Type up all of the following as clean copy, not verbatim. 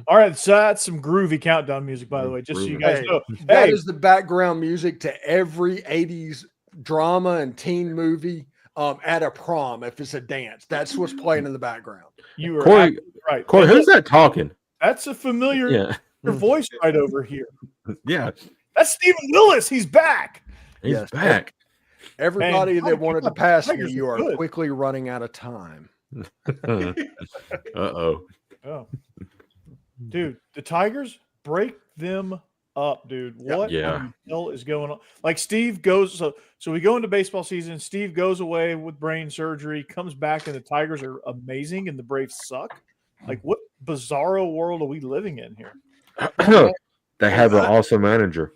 All right, so that's some groovy countdown music, by the way, just so you guys know. That is the background music to every 80s drama and teen movie at a prom. If it's a dance, that's what's playing in the background. You are Corey, right. Corey, who's that talking? That's a familiar voice right over here. Yeah. That's Stephen Willis. He's back. He's back. Everybody that wanted to pass me, you are quickly running out of time. Uh-oh. Oh. Dude, the Tigers, break them up, dude. What the hell is going on? Like Steve goes, so we go into baseball season. Steve goes away with brain surgery, comes back, and the Tigers are amazing, and the Braves suck. Like, what bizarro world are we living in here? They have an awesome manager.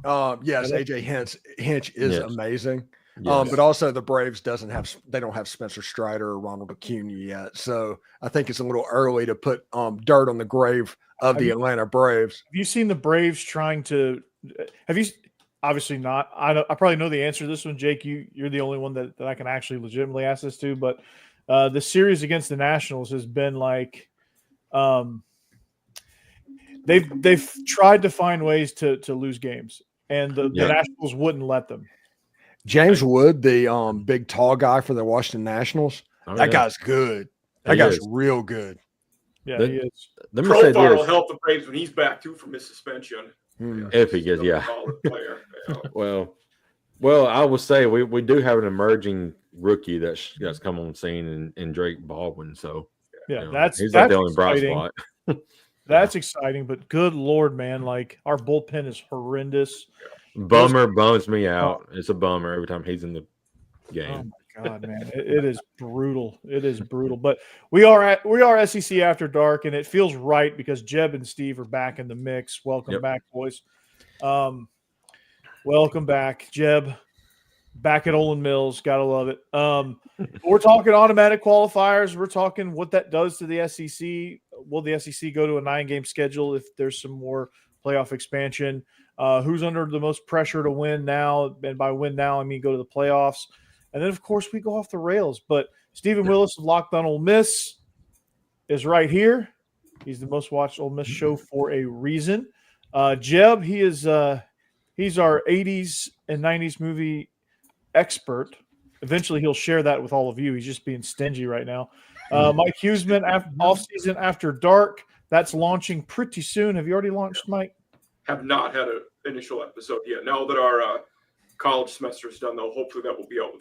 Yes, AJ Hinch is amazing. Yes. But also the Braves don't have Spencer Strider or Ronald Acuna yet. So I think it's a little early to put dirt on the grave of the Atlanta Braves. Have you seen the Braves trying to obviously not. I probably know the answer to this one, Jake. You're the only one that I can actually legitimately ask this to, but the series against the Nationals has been like they've tried to find ways to lose games, and the Nationals wouldn't let them. James Wood, the big tall guy for the Washington Nationals, that guy's good. That guy's real good. Yeah, he is. Profile will help the Braves when he's back too from his suspension. If he gets, Well, I will say we do have an emerging rookie that's come on scene in Drake Baldwin. So he's like the only bright spot. That's exciting, but good Lord, man, like our bullpen is horrendous. Bums me out. It's a bummer every time he's in the game. Oh my God, man, it is brutal. It is brutal. But we are SEC After Dark, and it feels right because Jeb and Steve are back in the mix. Welcome back, boys. Welcome back, Jeb. Back at Olin Mills, gotta love it. We're talking automatic qualifiers. We're talking what that does to the SEC. Will the SEC go to a 9-game schedule if there's some more playoff expansion? Who's under the most pressure to win now? And by win now, I mean go to the playoffs. And then, of course, we go off the rails. But Stephen Willis of Locked On Ole Miss is right here. He's the most watched Ole Miss show for a reason. Jeb, he's our 80s and 90s movie expert. Eventually, he'll share that with all of you. He's just being stingy right now. Mike Huseman, off-season After Dark. That's launching pretty soon. Have you already launched, Mike? Have not had an initial episode yet. Now that our college semester is done, though, hopefully that will be out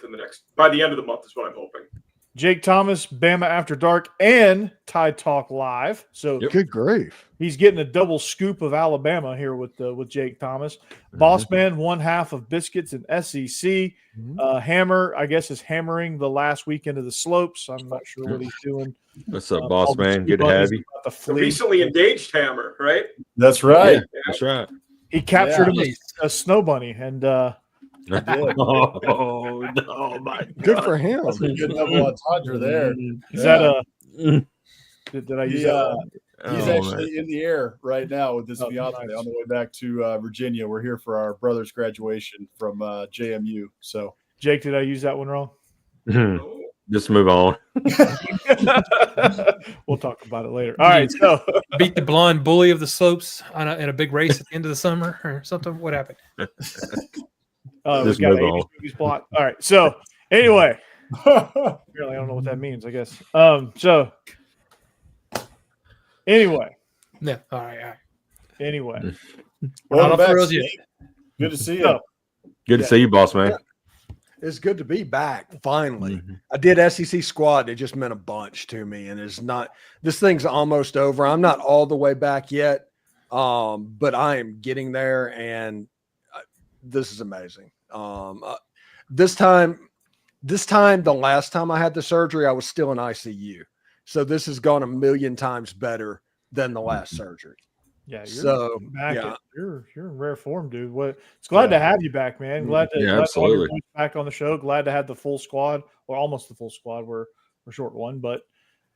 by the end of the month is what I'm hoping. Jake Thomas, Bama After Dark, and Tide Talk Live. So good grief, he's getting a double scoop of Alabama here with Jake Thomas. Boss Man, one half of Biscuits and SEC. Hammer, I guess, is hammering the last weekend of the slopes. I'm not sure what he's doing. What's up, Boss Man? Good to have you. The recently engaged Hammer, right? That's right. Yeah, that's right. He captured him a snow bunny, and oh my God. Good for him. That's a good double entendre there. Is that a did I use that? He's actually in the air right now with his fiance on the way back to Virginia. We're here for our brother's graduation from JMU. So, Jake, did I use that one wrong? Just move on. We'll talk about it later. All right, so beat the blonde bully of the slopes in a big race at the end of the summer or something. What happened? We got 80s movies plot. All right, so anyway, really, I don't know what that means. I guess. So anyway, yeah. All right. Anyway, well, good to see you. Good to see you, Boss Man. It's good to be back. Finally, I did SEC squad. It just meant a bunch to me, and it's not. This thing's almost over. I'm not all the way back yet, but I am getting there, and this is amazing. This time, the last time I had the surgery, I was still in ICU. So this has gone a million times better than the last surgery. Yeah, you're in rare form, dude. It's glad to have you back, man. Glad to have your voice back on the show. Glad to have the full squad, or almost the full squad. We're short one, but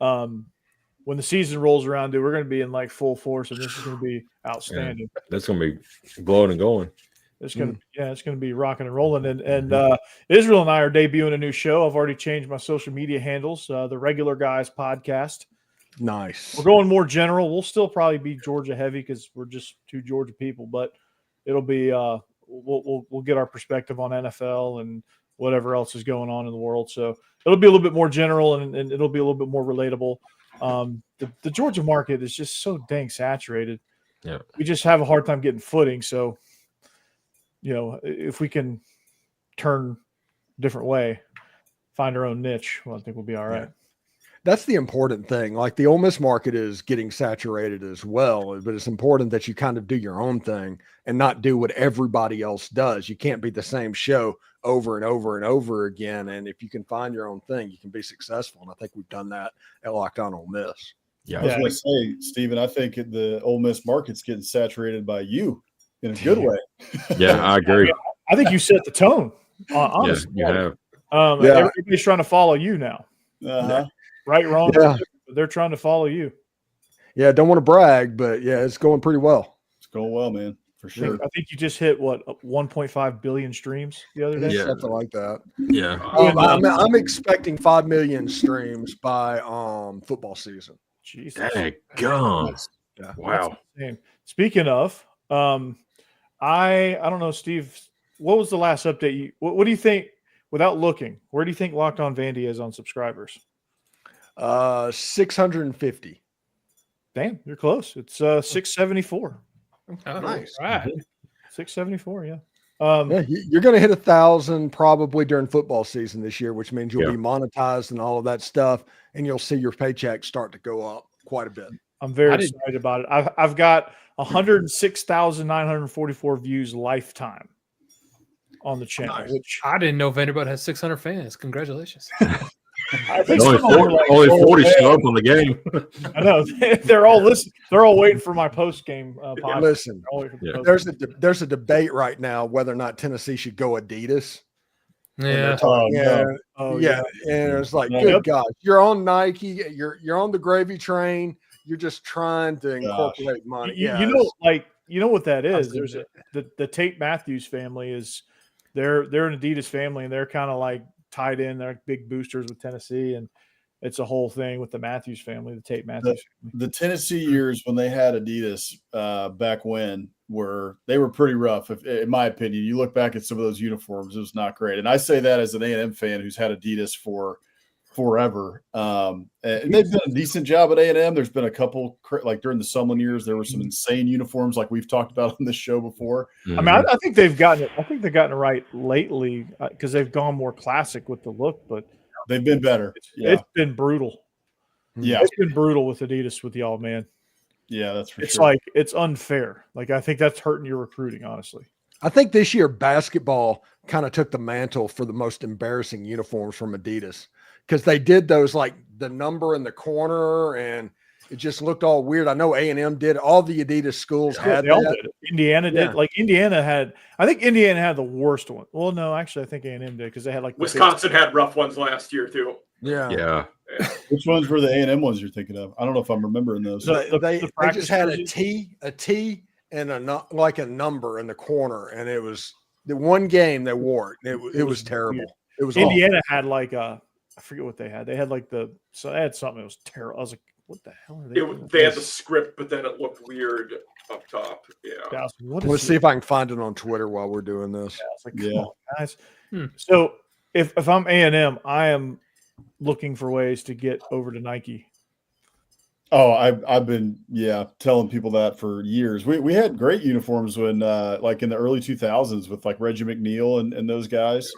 when the season rolls around, dude, we're going to be in like full force, and this is going to be outstanding. Yeah, that's going to be blowing and going. It's going to be rocking and rolling. And Israel and I are debuting a new show. I've already changed my social media handles. The Regular Guys podcast. Nice. We're going more general. We'll still probably be Georgia heavy because we're just two Georgia people, but it'll be we'll get our perspective on NFL and whatever else is going on in the world. So it'll be a little bit more general and it'll be a little bit more relatable. The Georgia market is just so dang saturated. Yeah, we just have a hard time getting footing. So, if we can turn a different way, find our own niche, well, I think we'll be all right. Yeah. That's the important thing. Like the Ole Miss market is getting saturated as well, but it's important that you kind of do your own thing and not do what everybody else does. You can't be the same show over and over and over again. And if you can find your own thing, you can be successful. And I think we've done that at Locked On Ole Miss. Yeah, I was going to say, Stephen, I think the Ole Miss market's getting saturated by you in a good way. Yeah, I agree. I think you set the tone. Honestly, yeah, you have. Everybody's trying to follow you now. Uh-huh. Right, wrong. Yeah. They're trying to follow you. Yeah, don't want to brag, but yeah, it's going pretty well. It's going well, man, for sure. I think you just hit 1.5 billion streams the other day. Yeah, something like that. Yeah, I'm expecting 5 million streams by football season. Jesus, gone. Yeah. Wow. Speaking of, I don't know, Steve. What was the last update? What do you think? Without looking, where do you think Locked On Vandy is on subscribers? 650. Damn, you're close. It's 674. Oh, nice. Right. 674, yeah. You're going to hit 1,000 probably during football season this year, which means you'll be monetized and all of that stuff, and you'll see your paycheck start to go up quite a bit. I'm very excited about it. I've got 106,944 views lifetime on the channel. Nice. Which I didn't know Vanderbilt has 600 fans. Congratulations. I think only 40 show up on the game. I know they're all listening. They're all waiting for my post game. Listen, there's a debate right now whether or not Tennessee should go Adidas. Yeah. And it's like, good God, you're on Nike. You're on the gravy train. You're just trying to incorporate money. You know what that is. There's the Tate Matthews family is. They're an Adidas family, and they're kind of like tied in. They're big boosters with Tennessee, and it's a whole thing with the Matthews family, the Tate Matthews family. The Tennessee years when they had Adidas back when they were pretty rough. In my opinion, you look back at some of those uniforms, it was not great. And I say that as an A&M fan who's had Adidas for forever. And they've done a decent job at A&M. There's been a couple, like during the Sumlin years, there were some insane uniforms like we've talked about on this show before. I mean, I think they've gotten it. I think they've gotten it right lately because they've gone more classic with the look, but they've been better. It's been brutal. Yeah. It's been brutal with Adidas with y'all, man. Yeah, that's for sure. It's like, it's unfair. Like, I think that's hurting your recruiting, honestly. I think this year basketball kind of took the mantle for the most embarrassing uniforms from Adidas. Because they did those like the number in the corner, and it just looked all weird. I know A&M did. All the Adidas schools had all did. Indiana did. Like Indiana had. I think Indiana had the worst one. Well, no, actually, I think A&M did because they had like Wisconsin had rough ones last year too. Yeah. Which ones were the A&M ones you're thinking of? I don't know if I'm remembering those. They just had a T, and a number in the corner, and it was the one game they wore it. It was terrible. Weird. It was Indiana awful. had like I forget what they had. They had like they had something that was terrible. I was like, what the hell are they doing? They had the script, but then it looked weird up top. Yeah. Let's see if I can find it on Twitter while we're doing this. Yeah, it's like, come on, guys. So if I'm A&M, I am looking for ways to get over to Nike. Oh, I've been telling people that for years. We had great uniforms when like in the early 2000s with like Reggie McNeil and those guys.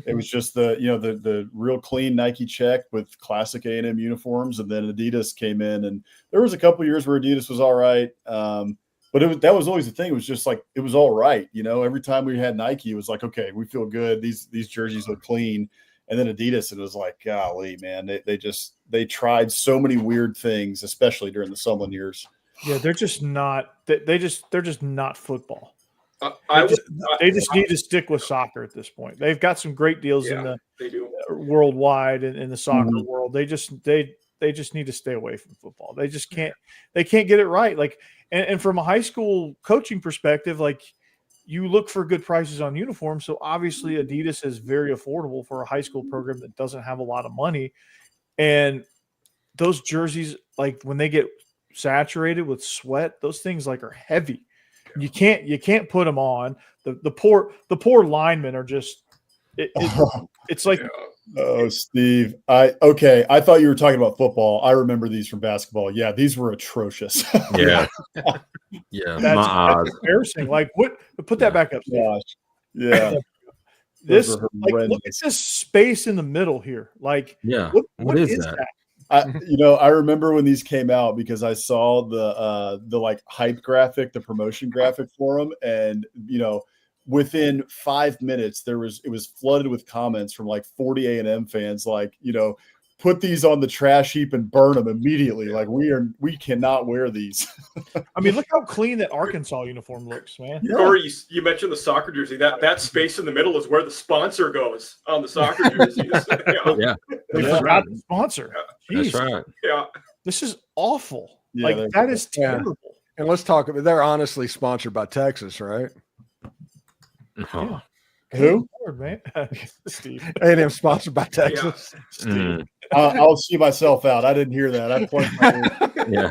It was just the real clean Nike check with classic A&M uniforms, and then Adidas came in, and there was a couple years where Adidas was all right. But that was always the thing. It was just like it was all right, Every time we had Nike, it was like, okay, we feel good. These jerseys look clean. and then Adidas, and it was like, golly, man, they tried so many weird things, especially during the Sumlin years. Yeah, they're just not. They're just not football. They just need to stick with soccer at this point. They've got some great deals in the worldwide and in the soccer world. They just need to stay away from football. They just can't. They can't get it right. Like, and from a high school coaching perspective, like, you look for good prices on uniforms. So obviously Adidas is very affordable for a high school program that doesn't have a lot of money. And those jerseys, like, when they get saturated with sweat, those things like are heavy. You can't put them on. The poor linemen are just it's like oh, Steve. I thought you were talking about football. I remember these from basketball. Yeah, these were atrocious. Yeah. Yeah. That's embarrassing. Like, what? Put that back up, Steve. Gosh. Yeah. This, like, look at this space in the middle here. Like, yeah. What is that? I remember when these came out because I saw the like hype graphic, the promotion graphic for them, and within 5 minutes it was flooded with comments from like 40 A&M fans, like, put these on the trash heap and burn them immediately. Like, we cannot wear these. I mean, look how clean that Arkansas uniform looks, man. Yeah. Corey, you mentioned the soccer jersey. That space in the middle is where the sponsor goes on the soccer jersey. Yeah. They forgot the sponsor. That's right. Yeah. This is awful. Yeah, like, that is terrible. And let's talk about, they're honestly sponsored by Texas, right? Oh. Who? Lord, man. Steve. A&M sponsored by Texas. Steve. I'll see myself out. I didn't hear that. I plugged my Yeah.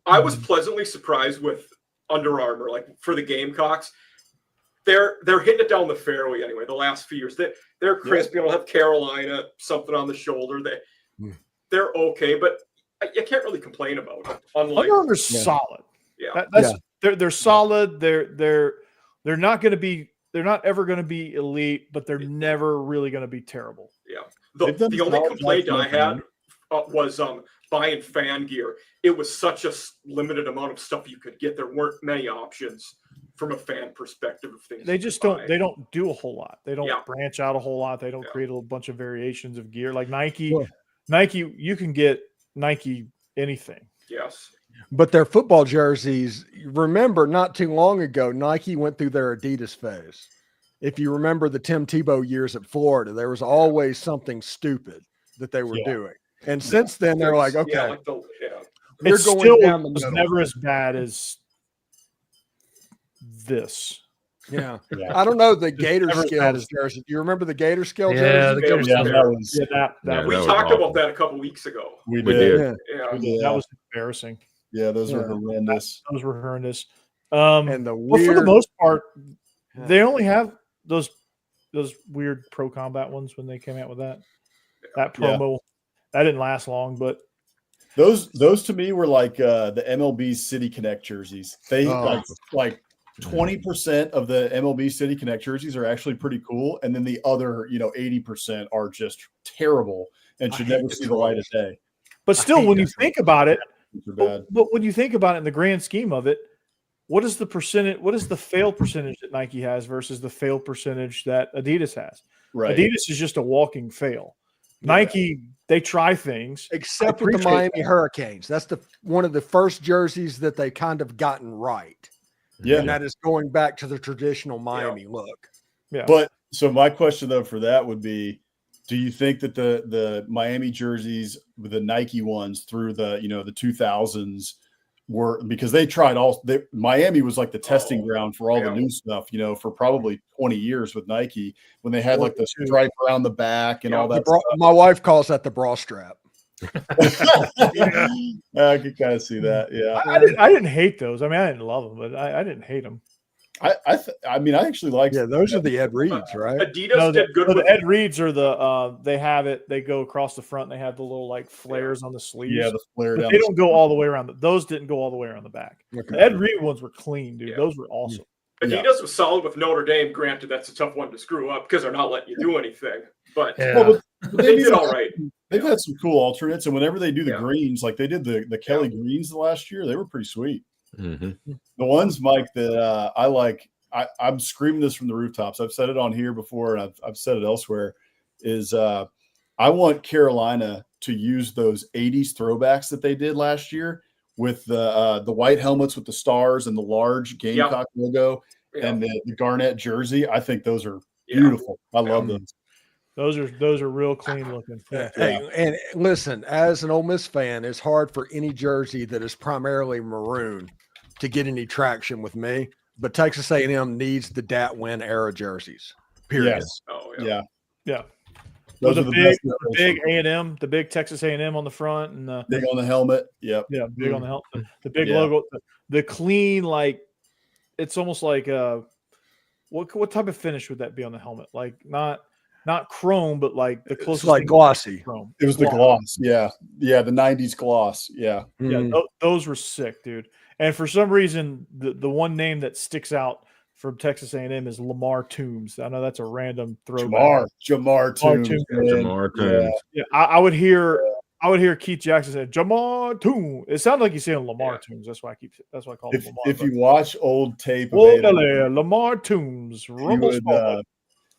I was pleasantly surprised with Under Armour, like, for the Gamecocks. They're hitting it down the fairway anyway. The last few years, they're crisp. You know, have Carolina something on the shoulder. They're okay, but you can't really complain about it. Unlike Under Armour's solid. Yeah, they're solid. They're not going to be. They're not ever going to be elite, but they're never really going to be terrible. Yeah. The only complaint I had was buying fan gear. It was such a limited amount of stuff you could get. There weren't many options from a fan perspective of things. They just don't. They don't do a whole lot. They don't branch out a whole lot. They don't create a bunch of variations of gear like Nike. Yeah. Nike, you can get Nike anything. Yes. But their football jerseys, remember, not too long ago, Nike went through their Adidas phase. If you remember the Tim Tebow years at Florida, there was always something stupid that they were doing. And since then, they're like, okay, we're going down the middle. Never as bad as this. Yeah. I don't know the Gator Skills jersey. Do you remember the Gator Skills jersey? Yeah, the Gator Skills. We talked about that a couple weeks ago. We did. Yeah. That was embarrassing. Yeah, those were horrendous. Those were horrendous. And for the most part, they only have those weird Pro Combat ones when they came out with that promo. That didn't last long, but those to me were like the MLB City Connect jerseys. They like 20% of the MLB City Connect jerseys are actually pretty cool, and then the other 80% are just terrible and should never see the light of day. But still, when you think about it, but when you think about it in the grand scheme of it, what is the percentage? What is the fail percentage that Nike has versus the fail percentage that Adidas has? Right. Adidas is just a walking fail. Nike, they try things. Except with the Miami Hurricanes. That's one of the first jerseys that they kind of gotten right. Yeah. And that is going back to the traditional Miami look. Yeah. But so my question though for that would be, do you think that the Miami jerseys, the Nike ones through the the 2000s were, because they tried Miami was like the testing ground for all the new stuff, for probably 20 years with Nike when they had like the stripe around the back and all that. My wife calls that the bra strap. I could kind of see that. Yeah. I didn't hate those. I mean, I didn't love them, but I didn't hate them. I mean, I actually like. Yeah, those are the Ed Reeds, right? Adidas did good. The Ed Reeds are the they have it. They go across the front. And they have the little like flares on the sleeves. Yeah, the flare. They don't go all the way around. Those didn't go all the way around the back. Okay. The Ed Reed ones were clean, dude. Those were awesome. Adidas was solid with Notre Dame. Granted, that's a tough one to screw up because they're not letting you do anything. But they did all right. They've had some cool alternates, and whenever they do the greens, like they did the Kelly greens last year, they were pretty sweet. Mm-hmm. The ones, Mike, that I like I'm screaming this from the rooftops. I've said it on here before, and I've said it elsewhere. Is I want Carolina to use those '80s throwbacks that they did last year with the white helmets with the stars and the large Gamecock logo and the Garnett jersey. I think those are beautiful. I love those. Those are real clean looking. Yeah. Hey, and listen, as an Ole Miss fan, it's hard for any jersey that is primarily maroon to get any traction with me. But Texas A&M needs the Dat-Win era jerseys. Period. Yes. Oh yeah. Those the are the big A&M, the big Texas A&M on the front, and the big on the helmet. Yep. Yeah, big on the helmet. The big logo, the clean, like it's almost like what type of finish would that be on the helmet? Like not chrome, but like the closest. It's like glossy. Chrome. It was the gloss. Yeah, the '90s gloss. Yeah, those were sick, dude. And for some reason, the one name that sticks out from Texas A&M is Lamar Toombs. I know that's a random throwback. Jamar Toombs. Jamar Toombs. Yeah, I would hear Keith Jackson say Jamar Toombs. It sounded like he's saying Lamar Toombs. That's why I call him Lamar. If you watch old tape of Lamar Toombs,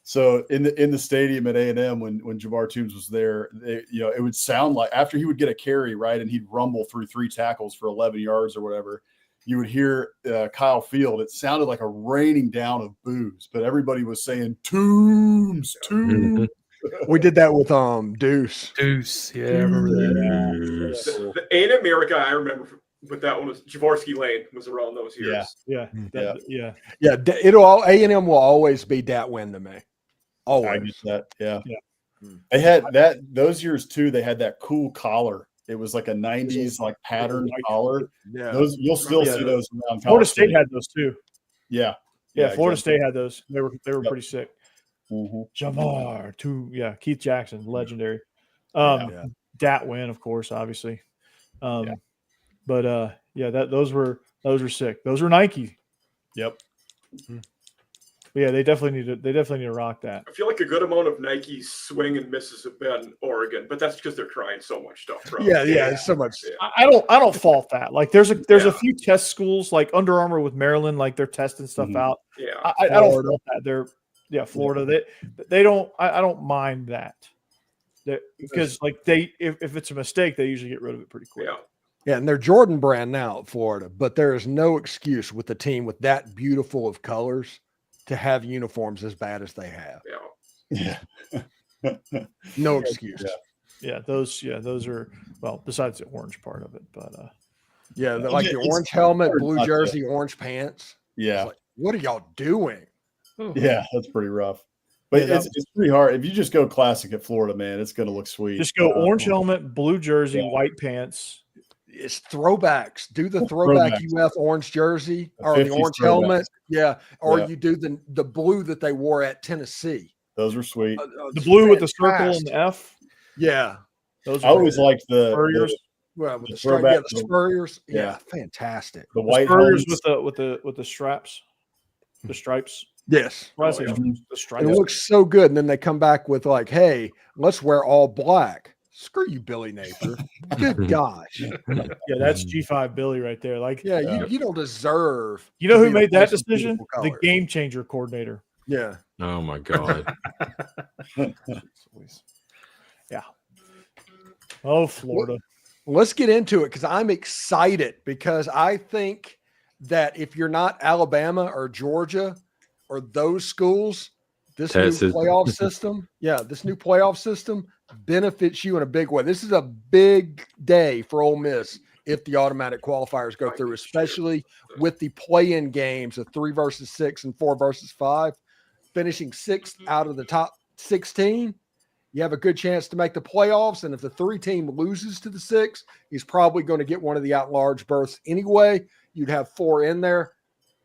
so in the stadium at A&M when Jamar Toombs was there, it would sound like after he would get a carry, right, and he'd rumble through 3 tackles for 11 yards or whatever, you would hear Kyle Field. It sounded like a raining down of boos, but everybody was saying Toombs. We did that with Deuce. Yeah, I remember that. The A&M era guy I remember with that one was Jaworski Lane was around those years. Yeah. A&M will always be Dat-Win to me. Always. I get that. Yeah. They had that those years too. They had that cool collar. It was like a '90s like patterned collar. Yeah, those you'll still see those around. Florida State had those too. Yeah. Florida State had those. They were pretty sick. Mm-hmm. Jamar, Keith Jackson, legendary. Dat-Win, of course, obviously. But those were sick. Those were Nike. Yep. But yeah, they definitely need to rock that. I feel like a good amount of Nike's swing and misses have been Oregon, but that's because they're trying so much stuff. It's so much. I don't fault that. Like there's a few test schools like Under Armour with Maryland, like they're testing stuff out. Yeah, I don't fault that. Florida. They don't. I don't mind that. Because like if it's a mistake, they usually get rid of it pretty quick. Yeah, and they're Jordan brand now at Florida, but there is no excuse with the team with that beautiful of colors to have uniforms as bad as they have. No excuse. Those are, well, besides the orange part of it, but like the orange helmet, blue jersey, orange pants. Yeah. Like, what are y'all doing? Yeah, that's pretty rough. But it's pretty hard. If you just go classic at Florida, man, it's going to look sweet. Just go orange helmet, blue jersey, white pants. It's throwbacks. Do the throwback UF orange jersey or the orange helmet. Yeah. Or you do the blue that they wore at Tennessee. Those were sweet. The blue with the circle and the F. Yeah. Those I always liked the Spurriers. With the Spurriers. Yeah. Fantastic. The white Spurriers with the straps, the stripes. Yes. The stripes. It looks so good. And then they come back with like, hey, let's wear all black. Screw you, Billy Napier. Good gosh. Yeah, that's G5 Billy right there. Like, you don't deserve. You know who made that decision? The game changer coordinator. Yeah. Oh my God. Yeah. Oh, Florida. Let's get into it because I'm excited because I think that if you're not Alabama or Georgia or those schools, this new playoff system benefits you in a big way. This is a big day for Ole Miss if the automatic qualifiers go through, especially with the play-in games of 3 versus 6 and 4 versus 5. Finishing 6th out of the top 16, you have a good chance to make the playoffs. And if the 3 team loses to the 6, he's probably going to get one of the at-large berths anyway. You'd have 4 in there.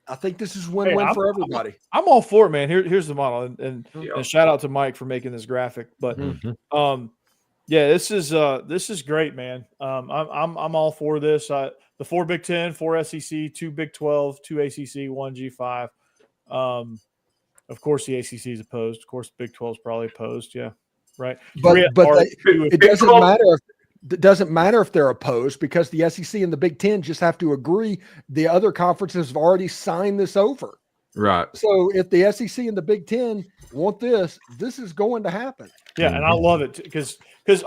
I think this is win-win for everybody. I'm all for it, man. Here's the model, and shout out to Mike for making this graphic. But this is great, man. I'm all for this. The 4 Big 10, 4 SEC, 2 Big 12, 2 ACC, 1 G5. Of course, the ACC is opposed. Of course, Big 12 is probably opposed. Yeah, right. But it doesn't matter. It doesn't matter if they're opposed because the SEC and the Big 10 just have to agree. The other conferences have already signed this over. Right. So if the SEC and the Big Ten want this is going to happen. Yeah, and I love it because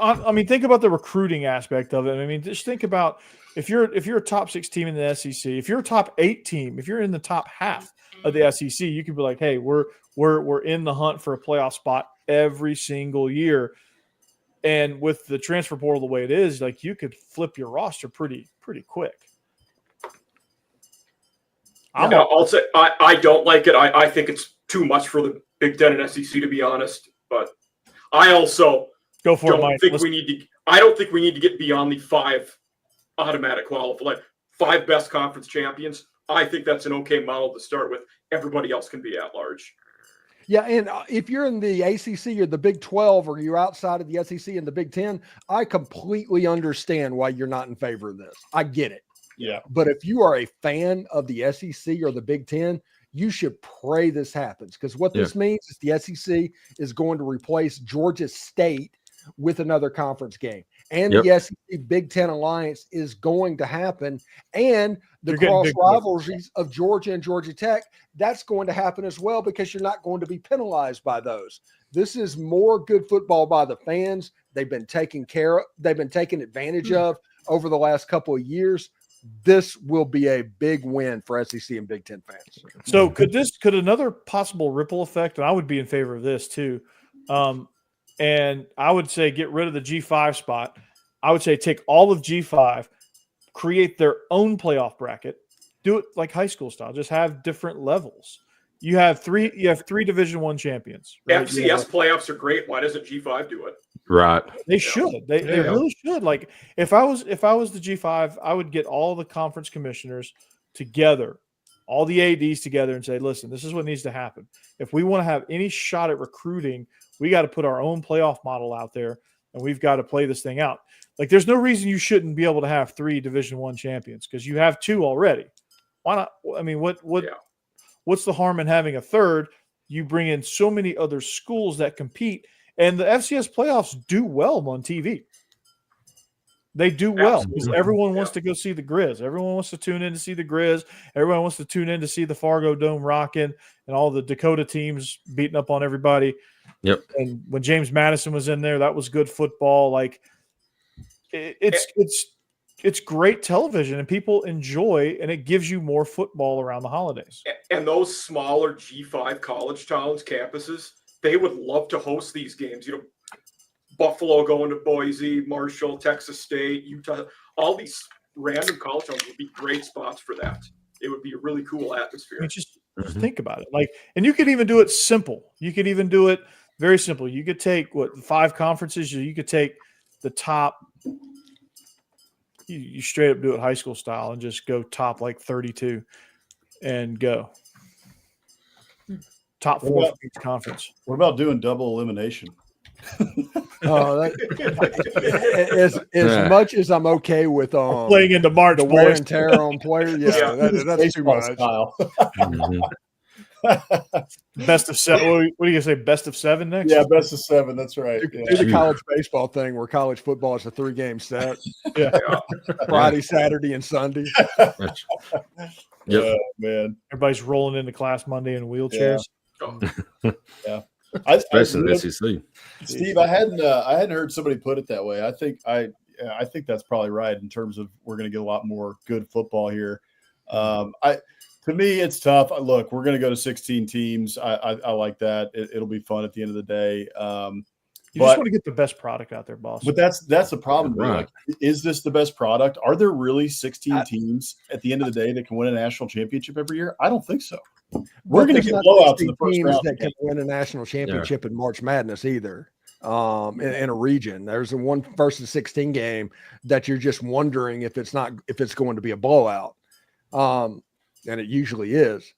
I mean, think about the recruiting aspect of it. I mean, just think about if you're a top 6 team in the SEC, if you're a top 8 team, if you're in the top half of the SEC, you could be like, hey, we're in the hunt for a playoff spot every single year. And with the transfer portal the way it is, like you could flip your roster pretty quick. I'll say I don't like it. I think it's too much for the Big Ten and SEC, to be honest. But I also go for don't it, Mike. think we need to. I don't think we need to get beyond the 5 automatic qualifiers, like 5 best conference champions. I think that's an okay model to start with. Everybody else can be at large. Yeah, and if you're in the ACC or the Big 12 or you're outside of the SEC and the Big 10, I completely understand why you're not in favor of this. I get it. Yeah. But if you are a fan of the SEC or the Big 10, you should pray this happens, because what this means is the SEC is going to replace Georgia State with another conference game. And the SEC Big Ten Alliance is going to happen. And the cross rivalries of Georgia and Georgia Tech, that's going to happen as well, because you're not going to be penalized by those. This is more good football by the fans. They've been taken advantage of over the last couple of years. This will be a big win for SEC and Big Ten fans. So could another possible ripple effect, and I would be in favor of this too. And I would say get rid of the G5 spot. I would say take all of G5, create their own playoff bracket, do it like high school style. Just have different levels. You have three Division I champions. Right? FCS playoffs are great. Why doesn't G5 do it? Right. They should. They really should. Like if I was the G5, I would get all the conference commissioners together, all the ADs together, and say, listen, this is what needs to happen. If we want to have any shot at recruiting, we got to put our own playoff model out there, and we've got to play this thing out. Like there's no reason you shouldn't be able to have 3 Division I champions, because you have 2 already. Why not? I mean, what's the harm in having a third? You bring in so many other schools that compete, and the FCS playoffs do well on TV. They do well because everyone wants to go see the Grizz. Everyone wants to tune in to see the Grizz. Everyone wants to tune in to see the Fargo Dome rocking and all the Dakota teams beating up on everybody. Yep. And when James Madison was in there, that was good football. Like it's great television, and people enjoy, and it gives you more football around the holidays. And those smaller G5 college towns, campuses, they would love to host these games. You know, Buffalo going to Boise, Marshall, Texas State, Utah, all these random college towns would be great spots for that. It would be a really cool atmosphere. I mean, just think about it. Like, and you could even do it simple. You could even do it very simple. You could take 5 conferences. You could take the top. You straight up do it high school style and just go top like 32 and go top 4 for each conference. What about doing double elimination? As much as I'm okay with playing into March, the wear and tear on players, that's too much. Best of 7. What are you gonna say? Best of 7 next? Yeah, best of 7. That's right. Do the college baseball thing where college football is a 3-game set. Yeah. Friday, Saturday, and Sunday. Yep. Man. Everybody's rolling into class Monday in wheelchairs. Yeah. Especially the SEC. Steve, I hadn't heard somebody put it that way. I think that's probably right in terms of we're going to get a lot more good football here. To me, it's tough. Look, we're going to go to 16 teams. I like that. It'll be fun at the end of the day. You just want to get the best product out there, boss. But that's the problem. Right. Like, is this the best product? Are there really 16 teams at the end of the day that can win a national championship every year? I don't think so. We're going to get blowouts in the first round. That can win a national championship in March Madness either. In a region, there's a 1 versus 16 game that you're just wondering if it's going to be a blowout. And it usually is.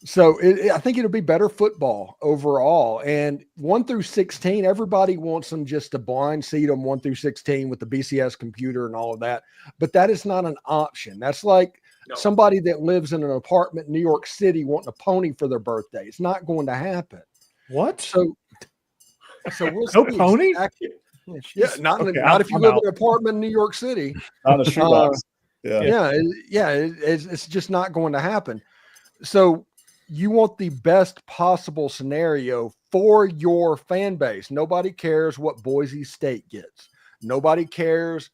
So I think it'll be better football overall. And 1 through 16, everybody wants them just to blind seed them 1 through 16 with the BCS computer and all of that. But that is not an option. That's like somebody that lives in an apartment in New York City wanting a pony for their birthday. It's not going to happen. What? So we'll no pony? Exactly. Yeah, not if you live in an apartment in New York City. On a shoebox. It's just not going to happen. So you want the best possible scenario for your fan base. Nobody cares what Boise State gets. Nobody cares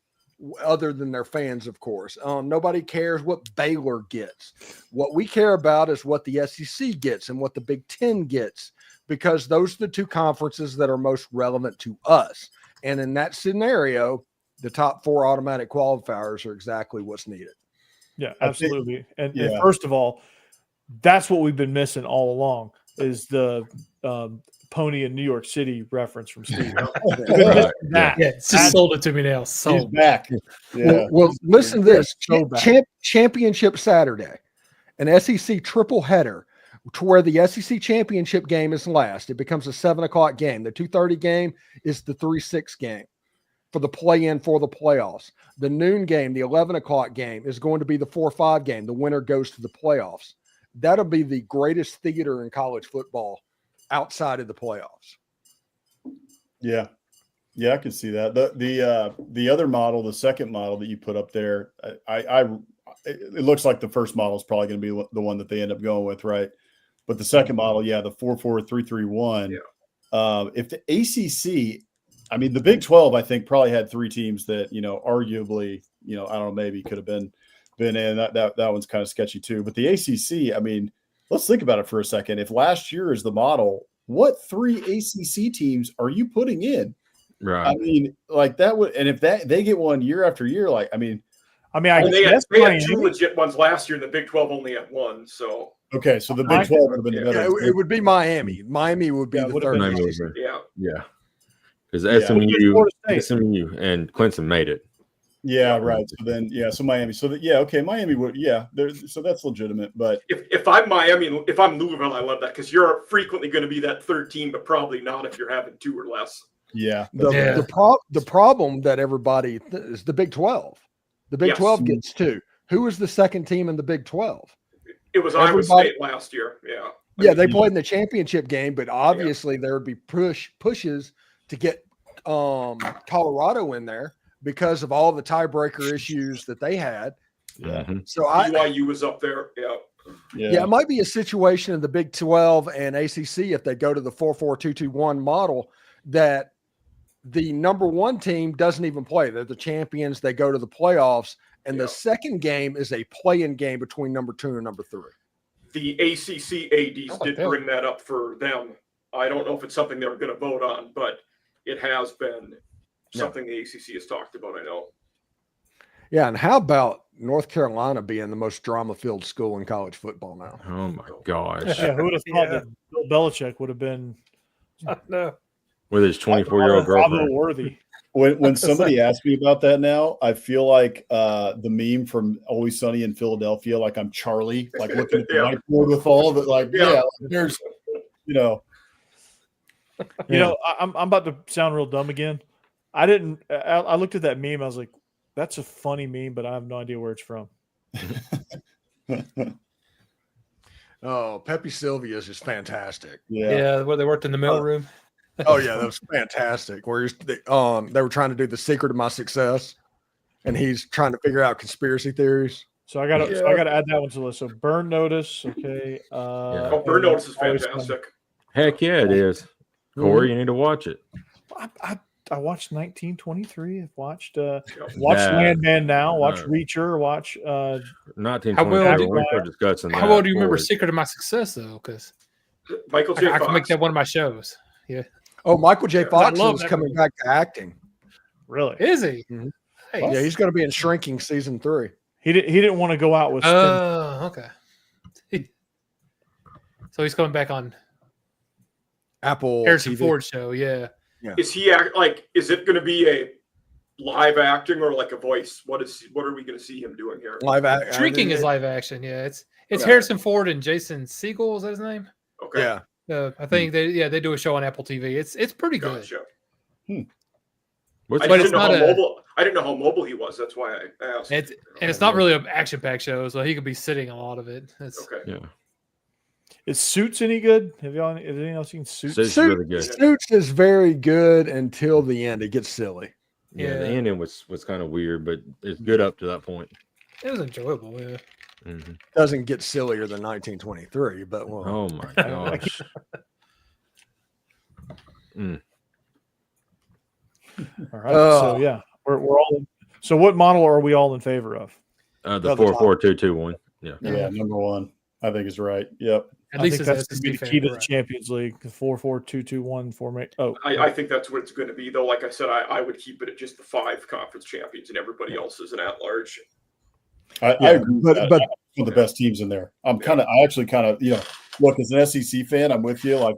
other than their fans, of course. Nobody cares what Baylor gets. What we care about is what the SEC gets and what the Big Ten gets, because those are the two conferences that are most relevant to us. And in that scenario, the top 4 automatic qualifiers are exactly what's needed. Yeah, absolutely. And first of all, that's what we've been missing all along is the Pony in New York City reference from Steve. It's just sold it to me now. He's back. Yeah. Well, listen to this. Championship Saturday, an SEC triple header to where the SEC championship game is last. It becomes a 7:00 game. The 2:30 game is the 3-6 game for the play-in for the playoffs. The noon game, the 11:00 game, is going to be the 4-5 game. The winner goes to the playoffs. That'll be the greatest theater in college football outside of the playoffs. Yeah, I can see that. The other model, the second model that you put up there, it looks like the first model is probably going to be the one that they end up going with, right? But the second model, the 4-4-3-3-1. If the ACC, I mean, the Big 12, I think probably had 3 teams that arguably, I don't know, maybe could have been in. That one's kind of sketchy too. But the ACC, I mean, let's think about it for a second. If last year is the model, what 3 ACC teams are you putting in? Right. I mean, like that would, and if they get one year after year, like, I mean, they had 2 legit ones last year. The Big 12 only had 1. So okay, so the Big 12 would have been the better. It would be Miami. Miami would be the third. Yeah. Because SMU and Clemson made it. Yeah, right. So then, so Miami. So that, Miami would, so that's legitimate. But if I'm Miami, if I'm Louisville, I love that because you're frequently going to be that third team, but probably not if you're having 2 or less. Yeah. The problem that everybody is the Big 12. The Big 12 gets 2. Who was the second team in the Big 12? It was Iowa State last year. Yeah. Yeah, they played in the championship game, but obviously there would be pushes to get Colorado in there because of all the tiebreaker issues that they had. Yeah. So BYU was up there. Yeah, it might be a situation in the Big 12 and ACC if they go to the 4-4-2-2-1 model that the number 1 team doesn't even play. They're the champions. They go to the playoffs, and the second game is a play-in game between number 2 and number 3. The ACC ADs did bring that up for them. I don't know if it's something they're going to vote on, but it has been something the ACC has talked about, I know. Yeah, and how about North Carolina being the most drama-filled school in college football now? Oh, my gosh. Yeah, who would have thought that Bill Belichick would have been with his 24-year-old girlfriend? Worthy. When somebody asks me about that now, I feel like the meme from Always Sunny in Philadelphia, like I'm Charlie, like looking at the whiteboard with all of it, like, there's, I'm about to sound real dumb again. I looked at that meme. I was like, that's a funny meme, but I have no idea where it's from. Oh, Pepe Sylvia is just fantastic. Yeah, where they worked in the mailroom. Oh yeah, that was fantastic. Where they were trying to do the secret of my success, and he's trying to figure out conspiracy theories. So I gotta add that one to the list. So Burn Notice, okay. Burn Notice is fantastic. Heck yeah, it is. Corey, you need to watch it. I watched 1923. I've watched Landman Now. Watch Reacher. Watch 1923. We're discussing that. How well do you remember Secret of My Success though? Because Michael J. I can make that one of my shows. Yeah. Oh, Michael J. Fox is coming back to acting. Really? Is he? Mm-hmm. Nice. Yeah, he's going to be in Shrinking season 3. He didn't want to go out with. Oh, okay. So he's coming back on Apple Harrison TV. Ford show. Yeah. Is he is it going to be a live acting or like a voice? What are we going to see him doing here? Live action. Shrinking is live action. Yeah, it's Harrison Ford and Jason Segel. Is that his name? Okay. Yeah. I think they do a show on Apple TV. It's pretty good. Gotcha. But it's not mobile. I didn't know how mobile he was. That's why I asked. It's not really an action-packed show, so he could be sitting a lot of it. Okay. Yeah. Is Suits any good? Have anyone else seen Suits? Suits is really good. Suits is very good until the end. It gets silly. Yeah, the ending was kind of weird, but it's good up to that point. It was enjoyable. Yeah. Mm-hmm. Doesn't get sillier than 1923, but well. Oh my gosh. All right. So yeah, we're all. So what model are we all in favor of? The 4-4-2-2-1. Yeah. Yeah, number one. I think is right. Yep. At I least think as that's an going to be SEC the key to fan, the Champions League. The 4-4-2-2-1 formation. Oh, I think that's what it's going to be, though. Like I said, I would keep it at just the 5 conference champions, and everybody else is an at-large. I agree with that. But One of the best teams in there. I actually kind of, look, as an SEC fan, I'm with you. Like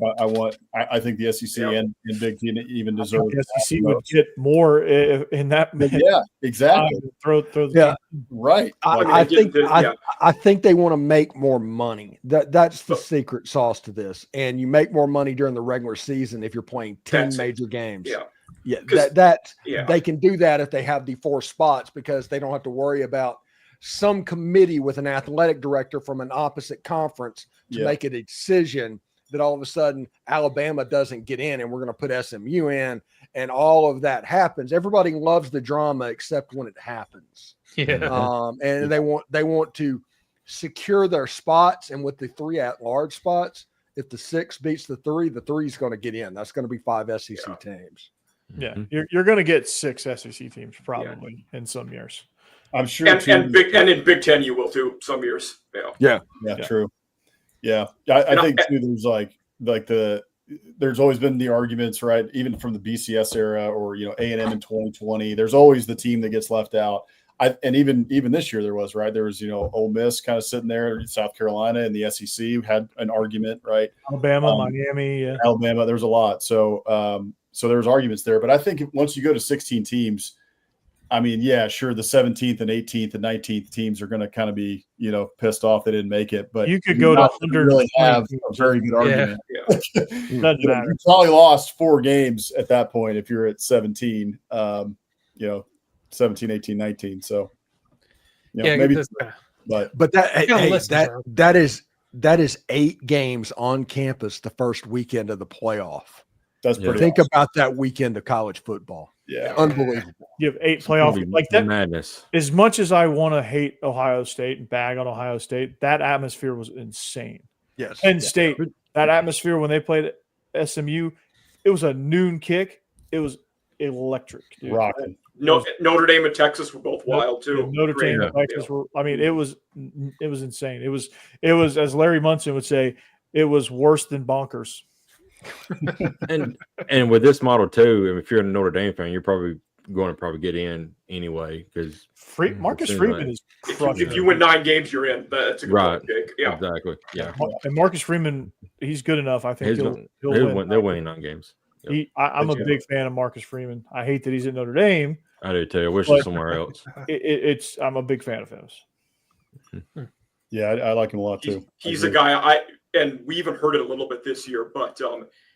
I think the SEC and Big Ten even deserve. the SEC would get more in that. Yeah, exactly. Throw the right. I think they want to make more money. That's the secret sauce to this. And you make more money during the regular season if you're playing 10 major games. They can do that if they have the 4 spots because they don't have to worry about some committee with an athletic director from an opposite conference to make a decision that all of a sudden Alabama doesn't get in and we're going to put SMU in and all of that happens. Everybody loves the drama except when it happens. Yeah. And they want to secure their spots. And with the 3 at-large spots, if the 6 beats the 3 is going to get in. That's going to be 5 SEC teams. Yeah, you're going to get 6 SEC teams probably in some years. I'm sure, and in Big Ten you will too. Some years, yeah, true. Yeah, I think too. There's always been the arguments, right? Even from the BCS era, or A&M in 2020. There's always the team that gets left out. And even this year there was, right? There was Ole Miss kind of sitting there, South Carolina, and the SEC had an argument, right? Alabama, Miami, Alabama. There's a lot. So there's arguments there. But I think once you go to 16 teams. I mean, yeah, sure. The 17th and 18th and 19th teams are going to kind of be, pissed off they didn't make it. But you could go to 100. Really have a very good argument. Doesn't matter. You probably lost 4 games at that point if you're at 17. 17, 18, 19. So, maybe. But that is 8 games on campus the first weekend of the playoff. That's pretty. Think about that weekend of college football. Yeah, unbelievable. You have 8 playoff like that. Madness. As much as I want to hate Ohio State and bag on Ohio State, that atmosphere was insane. Yes, Penn State, that atmosphere when they played at SMU, it was a noon kick. It was electric. Dude. Rocking. Notre Dame and Texas were both wild too. Notre Dame and Texas were. I mean, it was insane. It was as Larry Munson would say, it was worse than bonkers. and with this model too, if you're a Notre Dame fan, you're probably going to get in anyway because Marcus Freeman is crushing. If you win 9 games, you're in. That's a good pick. Yeah, exactly. Yeah, and Marcus Freeman, he's good enough. I think he'll win. They're winning 9 games. Yep. I'm a big fan of Marcus Freeman. I hate that he's at Notre Dame. I do too. I wish he was somewhere else. I'm a big fan of his. Yeah, I like him a lot too. He's a guy and we even heard it a little bit this year, but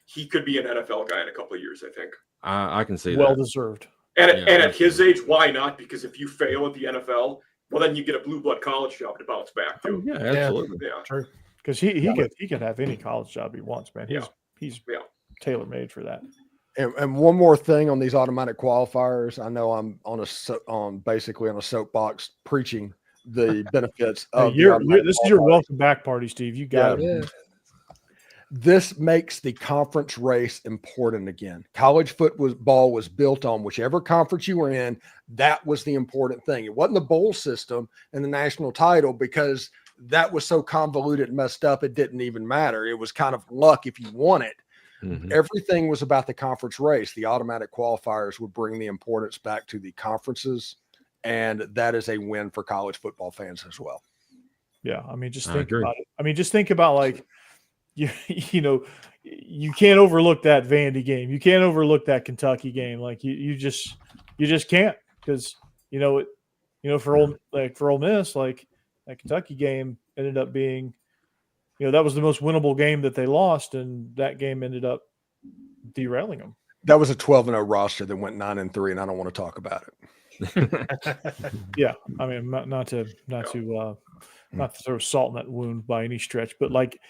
he could be an NFL guy in a couple of years, I think. I can see that. Well deserved. And at his age, why not? Because if you fail at the NFL, well, then you get a blue blood college job to bounce back to. Yeah, absolutely. Yeah, true. Because he could have any college job he wants, man. He's tailor made for that. And one more thing on these automatic qualifiers. I know I'm basically on a soapbox preaching the benefits of this is your welcome back party, Steve. You got it. Yeah. This makes the conference race important again. College football was built on whichever conference you were in. That was the important thing. It wasn't the bowl system and the national title because that was so convoluted and messed up. It didn't even matter. It was kind of luck if you won it. Mm-hmm. Everything was about the conference race. The automatic qualifiers would bring the importance back to the conferences. And that is a win for college football fans as well. Yeah. I mean, just think about it. I mean, just think about like, you can't overlook that Vandy game. You can't overlook that Kentucky game. Like you just can't because for Ole Miss, like that Kentucky game ended up being, that was the most winnable game that they lost, and that game ended up derailing them. That was a 12-0 roster that went 9-3, and I don't want to talk about it. Yeah, I mean, not to throw salt in that wound by any stretch, but like.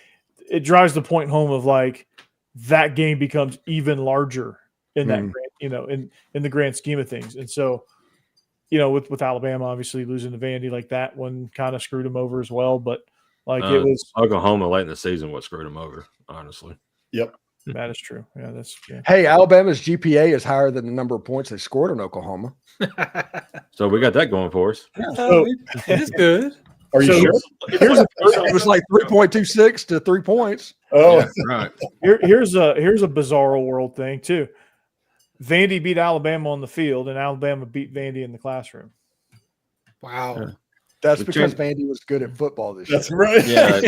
It drives the point home of like that game becomes even larger in that, in the grand scheme of things. And so with Alabama obviously losing to Vandy, like that one kind of screwed them over as well. But like it was Oklahoma late in the season what screwed them over, honestly. Yep. That is true. Yeah, Hey, Alabama's GPA is higher than the number of points they scored in Oklahoma. So we got that going for us. So, it is good. Are you sure? It was like 3.26 to 3 points. Oh, Yeah, right. here's a bizarre world thing too. Vandy beat Alabama on the field, and Alabama beat Vandy in the classroom. Wow. Yeah. That's because Vandy was good at football this year. that's right. Yeah.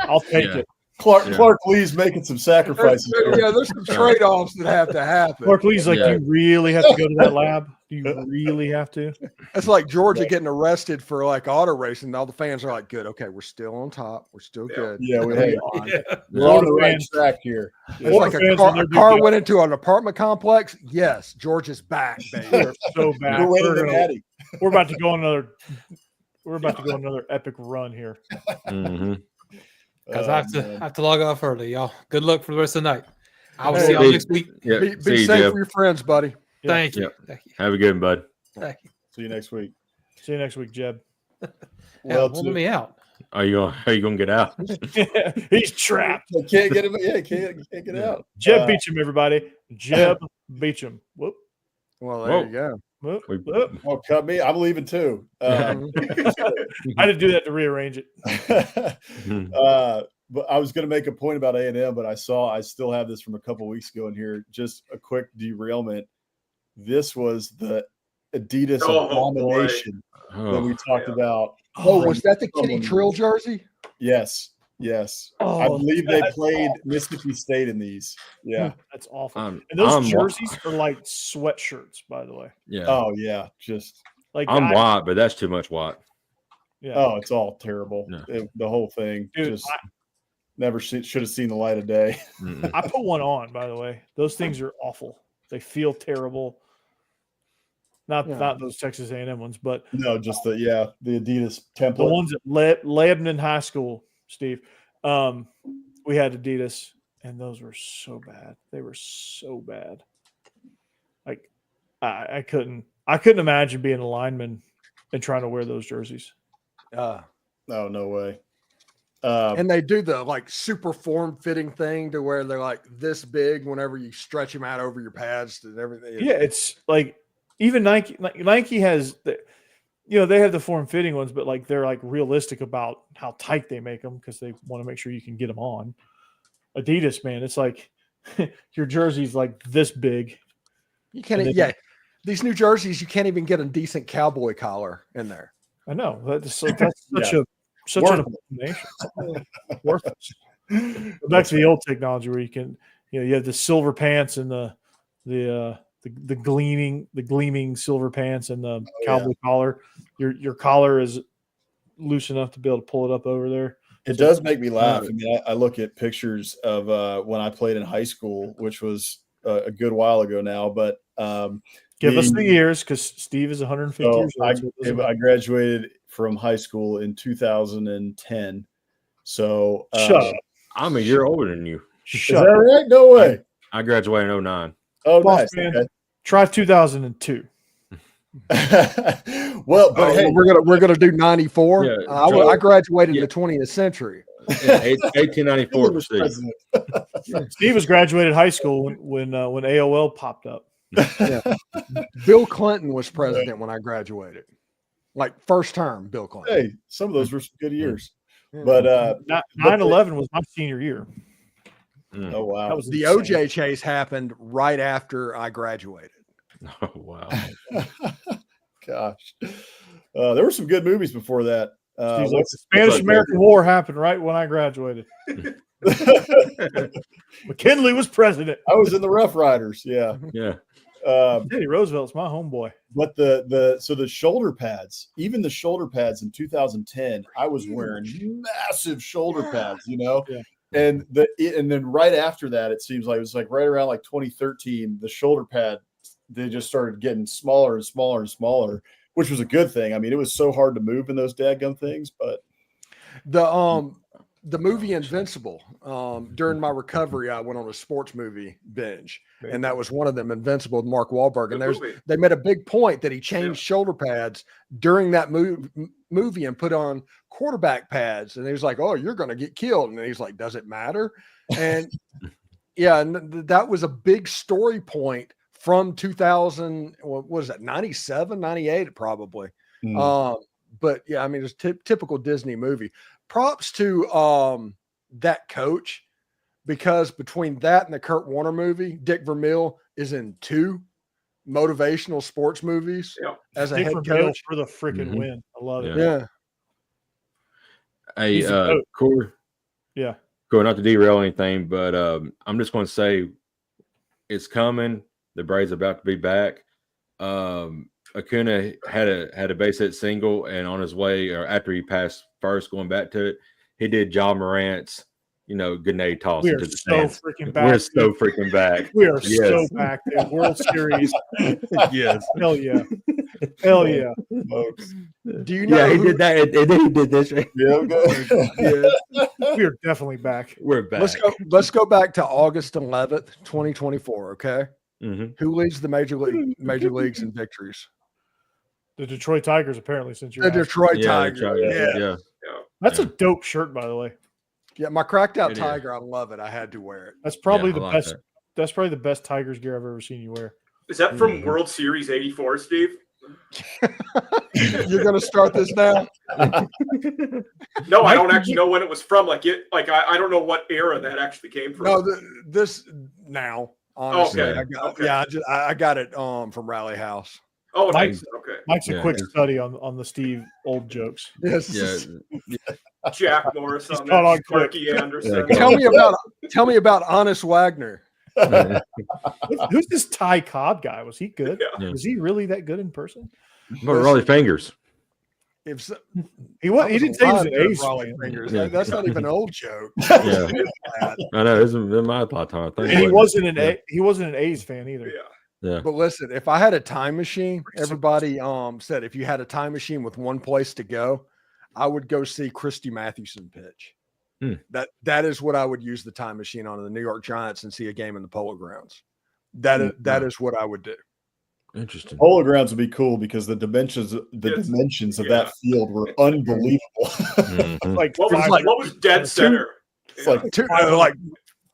I'll take Yeah. it. Clark Lee's making some sacrifices. There's some trade-offs that have to happen. Clark Lee's like, you really have to go to that lab? Do you really have to? It's like Georgia getting arrested for like auto racing. All the fans are like, good. Okay, we're still on top. We're still good. Yeah, we're All on the the right fans- track here. It's like a car went into an apartment complex. Yes, Georgia's back, baby. We're so bad. We're winning the Natty. We're about to go on another. We're about to go on another epic run here. Mm-hmm. Because I have to log off early, y'all. Good luck for the rest of the night. I will Hey, see y'all next week. Yeah. Be See you, safe Jeff. for your friends, buddy. Yeah. Thank you. Yep. Thank you. Have a good one, bud. Thank you. See you next week. See you next week, Jeb. Well, let me out. Are you gonna get out? He's trapped. I can't get him. Yeah, can't get out. Jeb Beecham, everybody. Jeb Beecham. Whoop. Well, there you go. Whoop. We- Whoop. Oh, cut me. I'm leaving too. I had to do that to rearrange it. But I was going to make a point about A&M, but I still have this from a couple weeks ago in here. Just a quick derailment. This was the Adidas abomination that we talked about. Oh, was that the Kitty Trill jersey? Yes. Oh, I believe they played Mississippi State in these. Yeah. That's awful. I'm- And those I'm- jerseys are like sweatshirts, by the way. Yeah. Oh, yeah. Just, Like I'm white, but that's too much white. Yeah. oh, it's all terrible. Yeah. The whole thing. Dude, Just never should have seen the light of day. Mm-mm. I put one on, by the way. Those things are awful. They feel terrible. Not those Texas A&M ones, but No, just the Adidas template. the ones at Lebanon High School, Steve. We had Adidas, and those were so bad. They were so bad. Like I couldn't imagine being a lineman and trying to wear those jerseys. Oh, no way. And they do the like super form fitting thing to where they're like this big whenever you stretch them out over your pads and everything. Yeah, it's like even Nike has they have the form fitting ones, but like they're like realistic about how tight they make them because they want to make sure you can get them on. Adidas, man, it's like your jersey's like this big. You can't. These new jerseys, you can't even get a decent cowboy collar in there. I know that's such an abomination. Worthless. Go back to the old technology where you can, you have the silver pants and the gleaming silver pants and the cowboy collar. Your collar is loose enough to be able to pull it up over there. It does make me laugh. I mean, I look at pictures of when I played in high school, which was a good while ago now, but give us the years because Steve is 150 years old. I graduated from high school in 2010. So shut up. I'm a year older than you. Is that right? No way. I graduated in 09. Oh, Boss, nice. man. Try 2002. Well, but hey, we're gonna do 94. Yeah, I graduated in the 20th century. Yeah, 1894 for Steve. Steve was graduated high school when AOL popped up. Yeah. Bill Clinton was president when I graduated, like first term. Bill Clinton. Hey, some of those were some good years. But 9/11 was my senior year. Oh wow, That was the insane. OJ chase happened right after I graduated. Oh wow. Gosh, there were some good movies before that. Steve's like, the Spanish-American War happened right when I graduated. McKinley was president. I was in the Rough Riders. Yeah. Teddy Roosevelt's my homeboy. But the shoulder pads, even the shoulder pads in 2010, I was wearing massive shoulder pads, Yeah. And then right after that, it seems like it was like right around like 2013, the shoulder pad, they just started getting smaller and smaller and smaller, which was a good thing. I mean, it was so hard to move in those dadgum things, but the movie Invincible. During my recovery, I went on a sports movie binge, and that was one of them, Invincible with Mark Wahlberg. And they made a big point that he changed shoulder pads during that movie and put on quarterback pads. And he was like, "Oh, you're going to get killed." And he's like, "Does it matter?" And yeah, and that was a big story point from 2000. What was that? 97, 98, probably. But yeah, I mean, it's typical Disney movie. Props to that coach, because between that and the Kurt Warner movie, Dick Vermeil is in 2 motivational sports movies as a Dick head Vermeil coach for the freaking win. I love it. Yeah. Hey, Corey. Yeah. Corey, not to derail anything, but I'm just going to say it's coming. The Braves are about to be back. Acuna had a base hit single, and on his way, or after he passed first, going back to it, he did John Morant's, grenade toss We into are the so stands. freaking back. We're so freaking back. We are so back. Dude. World Series. Yes. Hell yeah. Hell yeah. Do you know? Yeah, he did that, and then he did this. We are definitely back. We're back. Let's go back to August 11th, 2024. Okay. Mm-hmm. Who leads the major leagues in victories? The Detroit Tigers, apparently, since you're The Detroit Tigers. Yeah. That's a dope shirt, by the way. Yeah, my cracked out It tiger. I love it. I had to wear it. That's probably I the like best. that. That's probably the best Tigers gear I've ever seen you wear. Is that from World Series '84, Steve? You're gonna start this now? No, I don't actually know when it was from. I don't know what era that actually came from. No, this now. Honestly, Okay. I got it from Rally House. Oh, Mike- nice. Okay. Mike's a quick study on the Steve old jokes. Yes. Yeah. Jack Morris on caught on that. Clarky Anderson. Yeah, Tell me about Honest Wagner. Who's this Ty Cobb guy? Was he good? Yeah. Was he really that good in person? But Raleigh Fingers. If so, He was. He didn't say he was an A's Raleigh fan. Fingers. Yeah. That's not even an old joke. Yeah. I know. This is my lifetime. I think. And he wasn't an A's fan either. Yeah. Yeah. But listen, if I had a time machine, everybody said if you had a time machine with one place to go, I would go see Christy Mathewson pitch. That is what I would use the time machine on, the New York Giants, and see a game in the Polo Grounds. That is what I would do. Interesting. Polo Grounds would be cool because the dimensions of that field were unbelievable. Like What was dead center? It's like 480,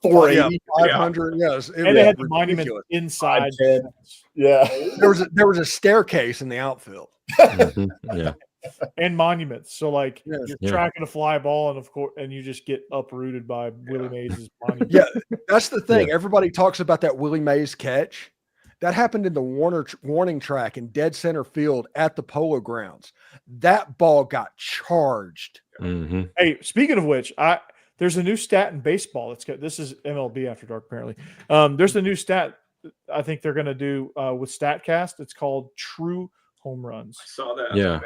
480. 500. Yes, and they had the monument inside. 5'10". Yeah. There was a staircase in the outfield. Yeah. And monuments. So you're Yeah. tracking a fly ball, and of course, and you just get uprooted by Willie Mays' monument. Yeah, that's the thing. Everybody talks about that Willie Mays catch. That happened in the warning track in dead center field at the Polo Grounds. That ball got charged. Mm-hmm. Hey, speaking of which, there's a new stat in baseball. This is MLB After Dark, apparently. There's a new stat I think they're going to do with StatCast. It's called True Home Runs. I saw that. Yeah.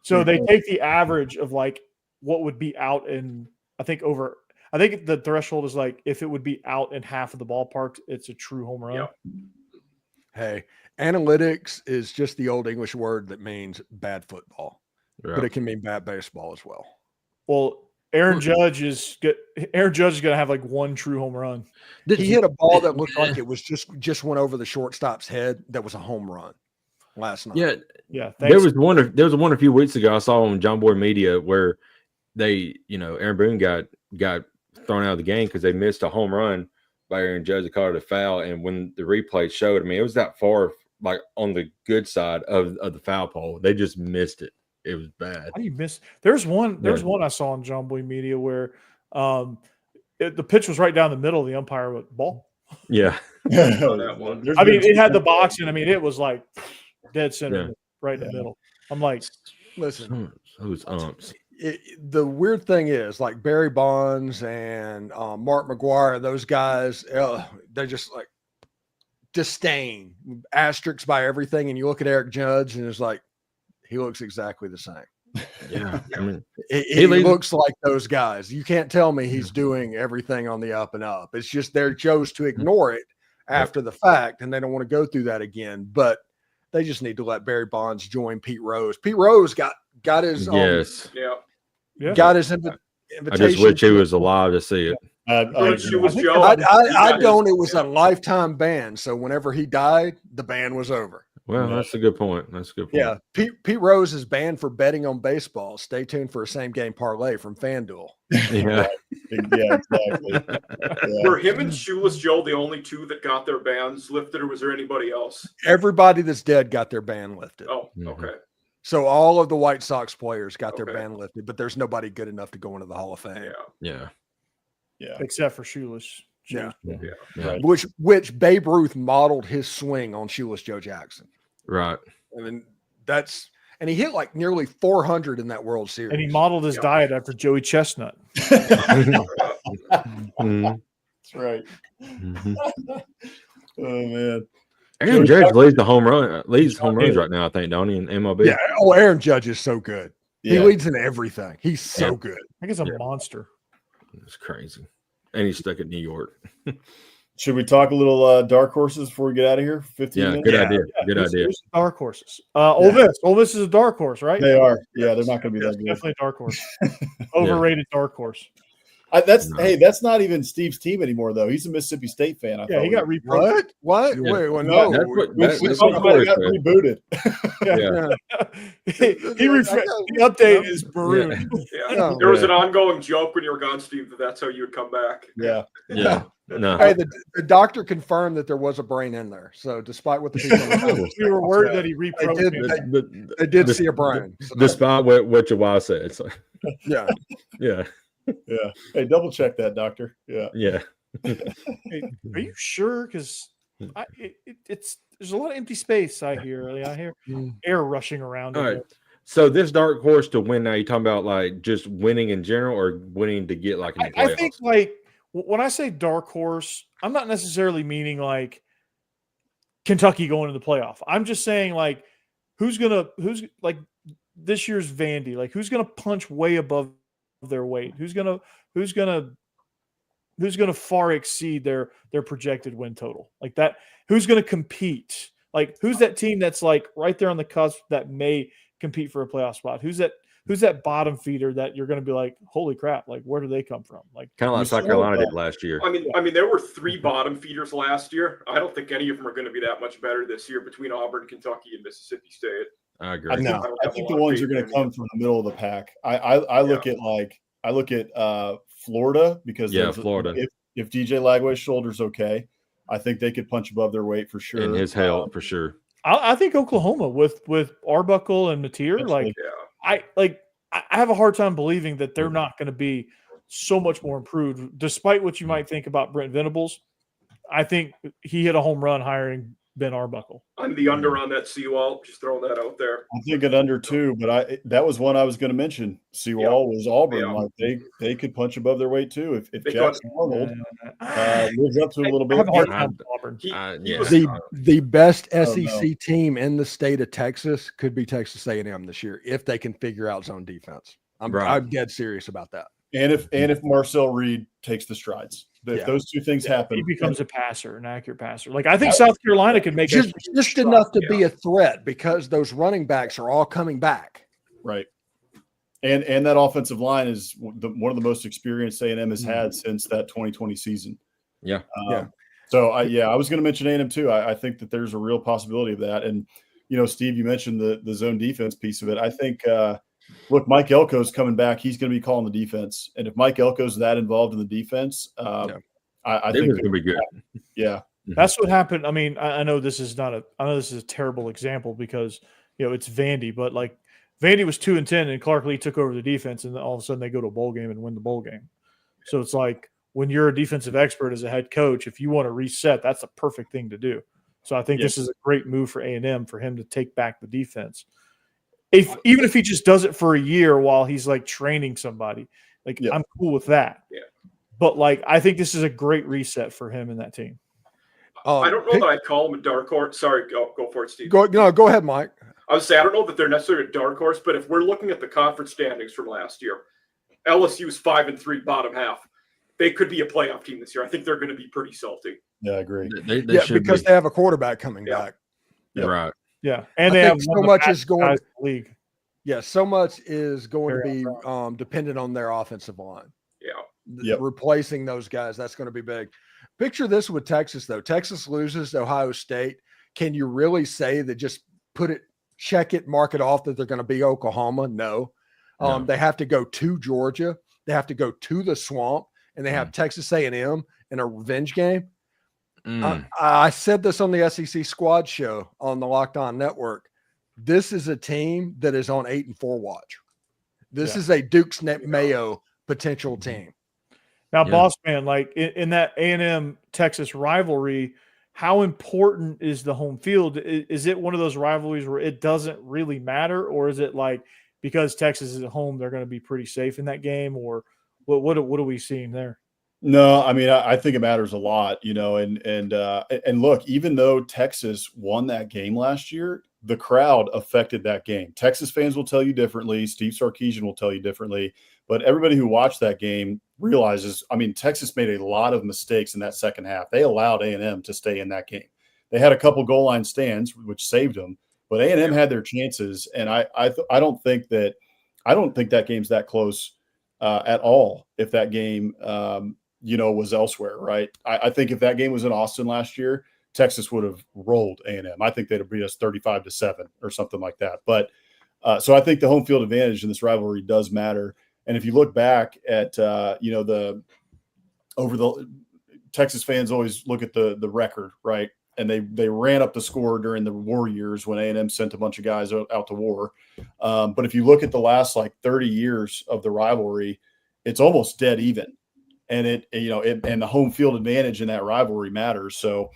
So they take the average of what would be out in, I think the threshold is if it would be out in half of the ballpark, it's a true home run. Yep. Hey, analytics is just the old English word that means bad football, but it can mean bad baseball as well. Well, Aaron Judge is going to have one true home run. Did he hit a ball that looked like it was just went over the shortstop's head? That was a home run last night. Yeah. There was one a few weeks ago I saw on John Boy Media where they, Aaron Boone got thrown out of the game because they missed a home run by Aaron Judge. They called it a foul, and when the replay showed, it was that far, on the good side of the foul pole. They just missed it. It was bad. How do you miss? There's one I saw on John Boy Media where the pitch was right down the middle of the umpire with ball. Yeah. It had the box, and it was dead center, right in the middle. I'm like, listen, who's umps? The weird thing is, Barry Bonds and Mark McGuire, those guys, they're just disdain, asterisks by everything. And you look at Eric Judge, and it's he looks exactly the same. Yeah, he looks like those guys. You can't tell me he's doing everything on the up and up. It's just they chose to ignore it after the fact, and they don't want to go through that again. But they just need to let Barry Bonds join Pete Rose. Pete Rose got his yes. got his I just wish he was alive to see it. I don't. It was a lifetime ban. So whenever he died, the ban was over. Well, that's a good point. Yeah. Pete Rose is banned for betting on baseball. Stay tuned for a same game parlay from FanDuel. Yeah. Exactly. Were him and Shoeless Joe the only two that got their bans lifted, or was there anybody else? Everybody that's dead got their ban lifted. Oh, okay. So all of the White Sox players got their ban lifted, but there's nobody good enough to go into the Hall of Fame. Yeah. Except for Shoeless. Right. Which Babe Ruth modeled his swing on Shoeless Joe Jackson. Right. I mean, and he hit like nearly 400 in that World Series. And he modeled his diet after Joey Chestnut. That's right. Oh man. Aaron Judge leads home runs right now, I think, don't he, in MLB? Yeah. Oh, Aaron Judge is so good. He leads in everything. He's so good. I think he's a monster. It's crazy. And he's stuck at New York. Should we talk a little dark horses before we get out of here? 15 minutes? Good idea. Good idea. Dark horses. Ole Miss. Ole Miss is a dark horse, right? They are. Yeah, they're not going to be that good. Definitely a dark horse. Overrated dark horse. That's not even Steve's team anymore, thoh. He's a Mississippi State fan. He got reprogrammed. What? Yeah. Wait, no. We talked about it got rebooted. The update is maroon. Yeah. There was an ongoing joke when you were gone, Steve, that's how you would come back. Yeah. No. Hey, the doctor confirmed that there was a brain in there. So despite what the people we were worried that he reprogrammed. They did see a brain. Despite what your wife said. So. Yeah. Yeah. Hey, double check that, doctor. Yeah. Hey, are you sure? Because there's a lot of empty space. I hear air rushing around. All right. So this dark horse to win now, you talking about like just winning in general or winning to get like in the playoffs? I think like when I say dark horse, I'm not necessarily meaning like Kentucky going to the playoff. I'm just saying like who's like this year's Vandy, like who's gonna punch way above their weight, who's gonna far exceed their projected win total, like that, who's gonna compete, like who's that team that's like right there on the cusp that may compete for a playoff spot, who's that bottom feeder that you're going to be like, holy crap, like where do they come from? Like kind of like South Carolina did last year. I mean there were 3 bottom feeders last year. I don't think any of them are going to be that much better this year between Auburn, Kentucky, and Mississippi State. I agree. I think the ones are going to come from the middle of the pack. I look at Florida because Florida. If DJ Lagway's shoulder's okay, I think they could punch above their weight for sure. In his health, for sure. I think Oklahoma with Arbuckle and Mateer, I have a hard time believing that they're not going to be so much more improved, despite what you might think about Brent Venables. I think he hit a home run hiring Ben Arbuckle. I'm the under on that Seawall. Just throwing that out there. I think an under too, but that was one I was going to mention. Seawall was Auburn. Like they could punch above their weight too if Jackson Arnold lives up to a little bit. I have a hard time with Auburn. The best SEC team in the state of Texas could be Texas A&M this year if they can figure out zone defense. I'm dead serious about that. And if Marcel Reed takes the strides. If those two things happen, he becomes a passer, an accurate passer. Like I think South Carolina could make just enough to be a threat because those running backs are all coming back. Right. And that offensive line is one of the most experienced A&M has had since that 2020 season. Yeah. So I was going to mention A&M too. I think that there's a real possibility of that. And Steve, you mentioned the zone defense piece of it. I think. Look, Mike Elko's coming back. He's going to be calling the defense, and if Mike Elko's that involved in the defense, I think it's going to be good. Yeah, that's what happened. I mean, I know this is a terrible example because it's Vandy, but like Vandy was 2-10, and Clark Lee took over the defense, and all of a sudden they go to a bowl game and win the bowl game. So it's like when you're a defensive expert as a head coach, if you want to reset, that's a perfect thing to do. So I think this is a great move for A&M for him to take back the defense. Even if he just does it for a year while he's like training somebody, I'm cool with that. Yeah. But like, I think this is a great reset for him and that team. I don't know that I'd call him a dark horse. Sorry, go for it, Steve. Go ahead, Mike. I would say I don't know that they're necessarily a dark horse, but if we're looking at the conference standings from last year, LSU's 5-3 bottom half. They could be a playoff team this year. I think they're going to be pretty salty. Yeah, I agree. Because they have a quarterback coming back. Yeah. Right. Yeah, and they have so much is going in the league. Yeah, so much is going to be dependent on their offensive line. Yeah. Replacing those guys, that's going to be big. Picture this with Texas, though. Texas loses to Ohio State. Can you really say that just check it, mark it off that they're going to be Oklahoma? No. They have to go to Georgia. They have to go to the Swamp, and they have Texas A&M in a revenge game. I said this on the SEC Squad show on the Locked On Network. This is a team that is on 8-4 watch. This is a Duke's Mayo potential team. Now, boss man, like in that A&M Texas rivalry, how important is the home field? Is it one of those rivalries where it doesn't really matter, or is it like because Texas is at home, they're going to be pretty safe in that game, or what are we seeing there? No, I mean, I think it matters a lot, and look, even though Texas won that game last year, the crowd affected that game. Texas fans will tell you differently. Steve Sarkisian will tell you differently, but everybody who watched that game realizes, I mean, Texas made a lot of mistakes in that second half. They allowed A&M to stay in that game. They had a couple goal line stands, which saved them, but A&M had their chances. And I don't think that game's that close at all. If that game, was elsewhere, right? I think if that game was in Austin last year, Texas would have rolled A&M. I think they'd have beat us 35-7 or something like that. But so I think the home field advantage in this rivalry does matter. And if you look back at Texas fans always look at the record, right? And they ran up the score during the war years when A&M sent a bunch of guys out to war. But if you look at the last 30 years of the rivalry, it's almost dead even. And and the home field advantage in that rivalry matters. So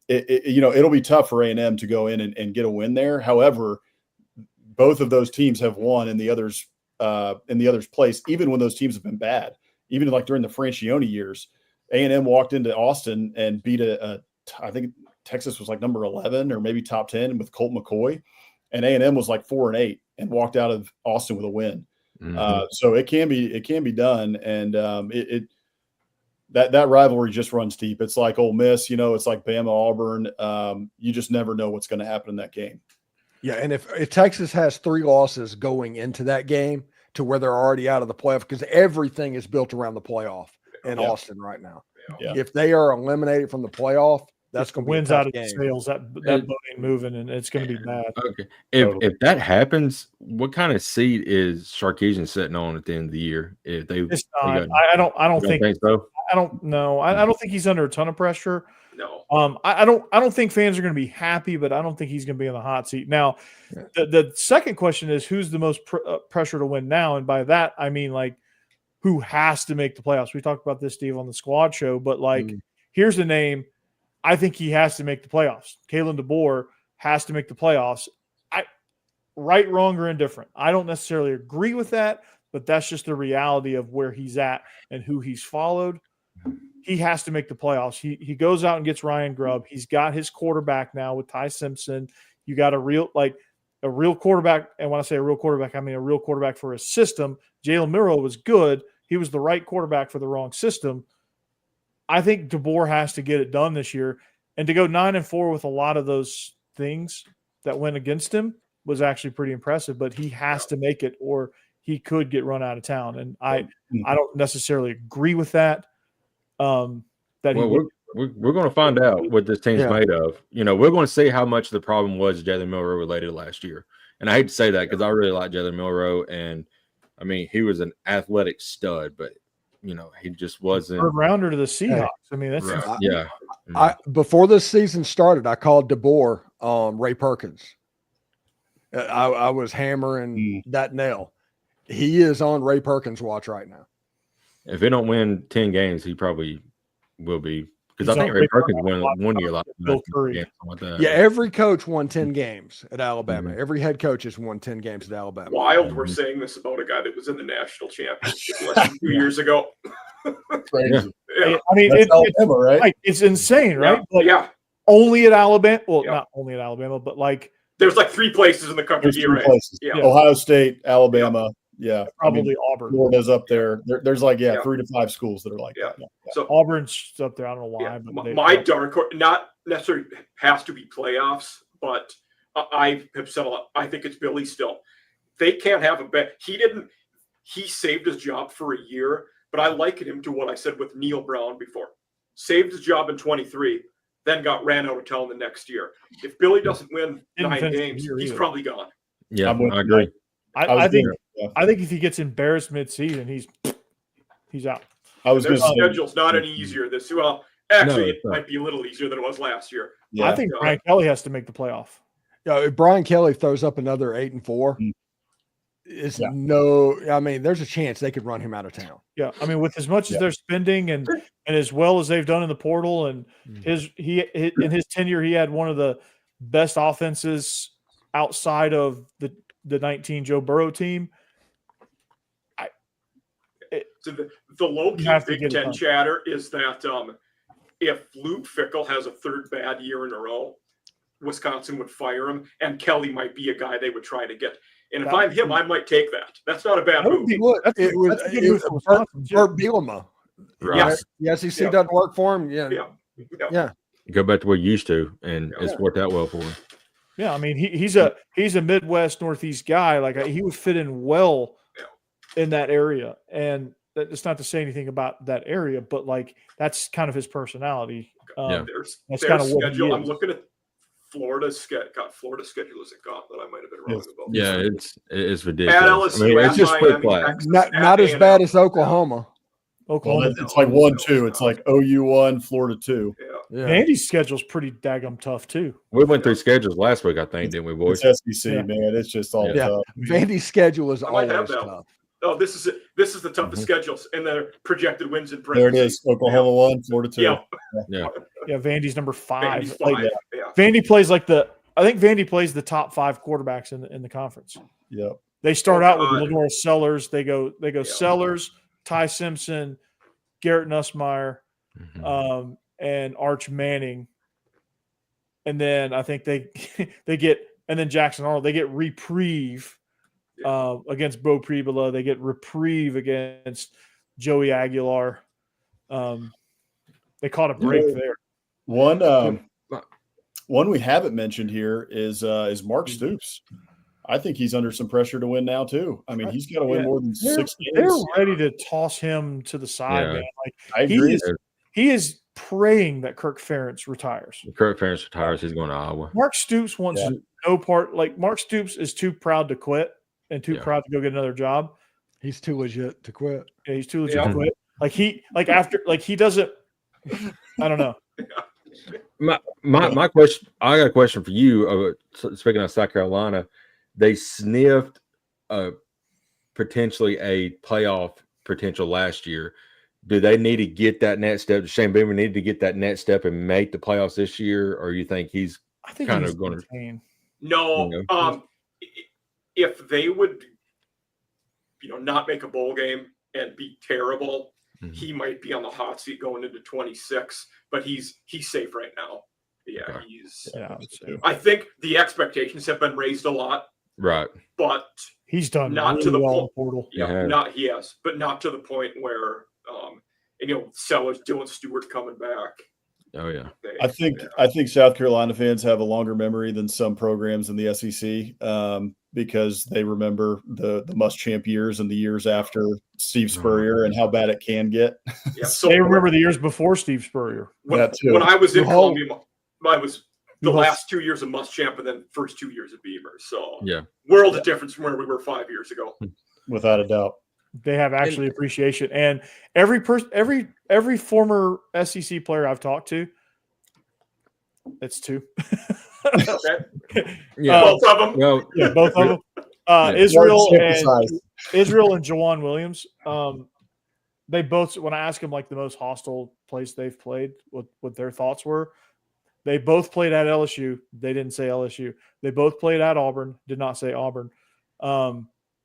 it'll be tough for A&M to go in and get a win there. However, both of those teams have won in the other's place, even when those teams have been bad. Even during the Francione years, A&M walked into Austin and beat I think Texas was number 11 or maybe top 10 with Colt McCoy, and A&M was 4-8 and walked out of Austin with a win. So it can be done, and that rivalry just runs deep. It's like Ole Miss, it's like Bama Auburn. You just never know what's going to happen in that game. Yeah, and if Texas has 3 losses going into that game to where they're already out of the playoff, because everything is built around the playoff in Austin right now. Yeah. If they are eliminated from the playoff, that's going to be wins a tough out of game. the sails. That boat ain't moving, and it's going to be bad. Okay, if that happens, what kind of seat is Sarkisian sitting on at the end of the year? If it's not. I don't think so. I don't know. I don't think he's under a ton of pressure. No. I don't think fans are going to be happy, but I don't think he's going to be in the hot seat. Now, the second question is who's the most pressure to win now, and by that I mean who has to make the playoffs. We talked about this, Steve, on the squad show, but here's a name. I think he has to make the playoffs. Kalen DeBoer has to make the playoffs. Right, wrong, or indifferent. I don't necessarily agree with that, but that's just the reality of where he's at and who he's followed. He has to make the playoffs. He goes out and gets Ryan Grubb. He's got his quarterback now with Ty Simpson. You got a real quarterback. And when I say a real quarterback, I mean a real quarterback for his system. Jalen Milroe was good. He was the right quarterback for the wrong system. I think DeBoer has to get it done this year. And to go 9-4 with a lot of those things that went against him was actually pretty impressive. But he has to make it, or he could get run out of town. And I don't necessarily agree with that. We're going to find out what this team's made of. We're going to see how much the problem was Jalen Milroe related last year. And I hate to say that because I really like Jalen Milroe, and I mean he was an athletic stud, but he just wasn't. Third rounder to the Seahawks. I mean, that's right. Before this season started, I called DeBoer Ray Perkins. I was hammering that nail. He is on Ray Perkins' watch right now. If they don't win 10 games, he probably will be. Because I think Ray Perkins won 1 year like that. Yeah, every coach won 10 games at Alabama. Every head coach has won 10 games at Alabama. Wild, we're saying this about a guy that was in the national championship less than 2 years ago. Crazy. Yeah. I mean, Alabama, right? It's insane, right? Only at Alabama. Well, not only at Alabama, but there's 3 places in the country. Yeah. Ohio State, Alabama. Yeah, probably Auburn. Florida's up there. There's 3 to 5 schools that are like that. Yeah. So Auburn's up there. I don't know why, but my dark horse, not necessarily has to be playoffs, but I have said a lot. I think it's Billy still. they can't have a bet. He saved his job for a year, but I liken him to what I said with Neil Brown before. Saved his job in 23, then got ran out of town the next year. If Billy doesn't win 9 games, he's probably gone. Yeah, I agree. I think if he gets embarrassed mid-season, he's out. Their schedule's not any easier this. Well, actually, it might be a little easier than it was last year. Yeah. I think Brian Kelly has to make the playoff. Yeah, if Brian Kelly throws up another 8-4, there's a chance they could run him out of town. Yeah, I mean, with as much as they're spending and as well as they've done in the portal, and in his tenure, he had one of the best offenses outside of the 19 Joe Burrow team. So the low-key Big Ten chatter is that if Luke Fickell has a third bad year in a row, Wisconsin would fire him, and Kelly might be a guy they would try to get. And if I'm him, I might take that. That's not a bad move. It was Bert Bielema. Right. The SEC doesn't work for him. Yeah. Go back to what you used to, and it's worked out well for him. Yeah, I mean, he's a Midwest Northeast guy. Like he would fit in well in that area, and that's not to say anything about that area, but like that's kind of his personality. That's kind of what he is. I'm looking at Florida's schedule. God, Florida's schedule is a gauntlet. I might have been wrong about. Yeah, it's ridiculous. At LSU, it's just Miami, flat. Texas, not as bad as Oklahoma. Well, it's like 1-2. It's like OU 1, Florida 2. Yeah. Andy's schedule's pretty daggum tough too. We went through schedules last week, I think, didn't we, boys? It's SEC, man. It's just all tough. Vandy's schedule is always tough. Oh, this is it. This is the toughest schedules, and their projected wins in there it is. Oklahoma 1, Florida 2. Yeah. Vandy's number 5. Vandy's 5. Vandy plays I think Vandy plays the top 5 quarterbacks in the conference. Yep. They start out with Lenore Sellers. They go Sellers, Ty Simpson, Garrett Nussmeier, and Arch Manning. And then I think they get Jackson Arnold. They get Reprieve against Bo Pribula. They get Reprieve against Joey Aguilar. They caught a break there. One we haven't mentioned here is Mark Stoops. I think he's under some pressure to win now too. I mean, he's got to win more than 6 games. They're ready to toss him to the side, man. Like I agree. He is praying that Kirk Ferentz retires. If Kirk Ferentz retires, he's going to Iowa. Mark Stoops wants no part. Like Mark Stoops is too proud to quit and too proud to go get another job. He's too legit to quit. Yeah, he's too legit to quit. He doesn't. I don't know. My question. I got a question for you. Speaking of South Carolina, they sniffed potentially a playoff potential last year. Do they need to get that next step? Does Shane Beamer need to get that next step and make the playoffs this year, or you think he's kind of going to? No. If they would, not make a bowl game and be terrible, he might be on the hot seat going into 26. But he's safe right now. Yeah, I think the expectations have been raised a lot. Right. But he's done not really to the well portal. But not to the point where Sellers, Dylan Stewart coming back. Oh yeah. I think South Carolina fans have a longer memory than some programs in the SEC because they remember the Muschamp years and the years after Steve Spurrier and how bad it can get. Yeah, so they remember the years before Steve Spurrier. When I was in Columbia, I was the last 2 years of Muschamp and then first 2 years of Beamer. So world of difference from where we were 5 years ago. Without a doubt. They have actually appreciation, and every former SEC player I've talked to, it's 2. Okay. Both of them. Well, both of them. Israel and Jawan Williams. They both. When I asked them like the most hostile place they've played, what their thoughts were, they both played at LSU. They didn't say LSU. They both played at Auburn. Did not say Auburn.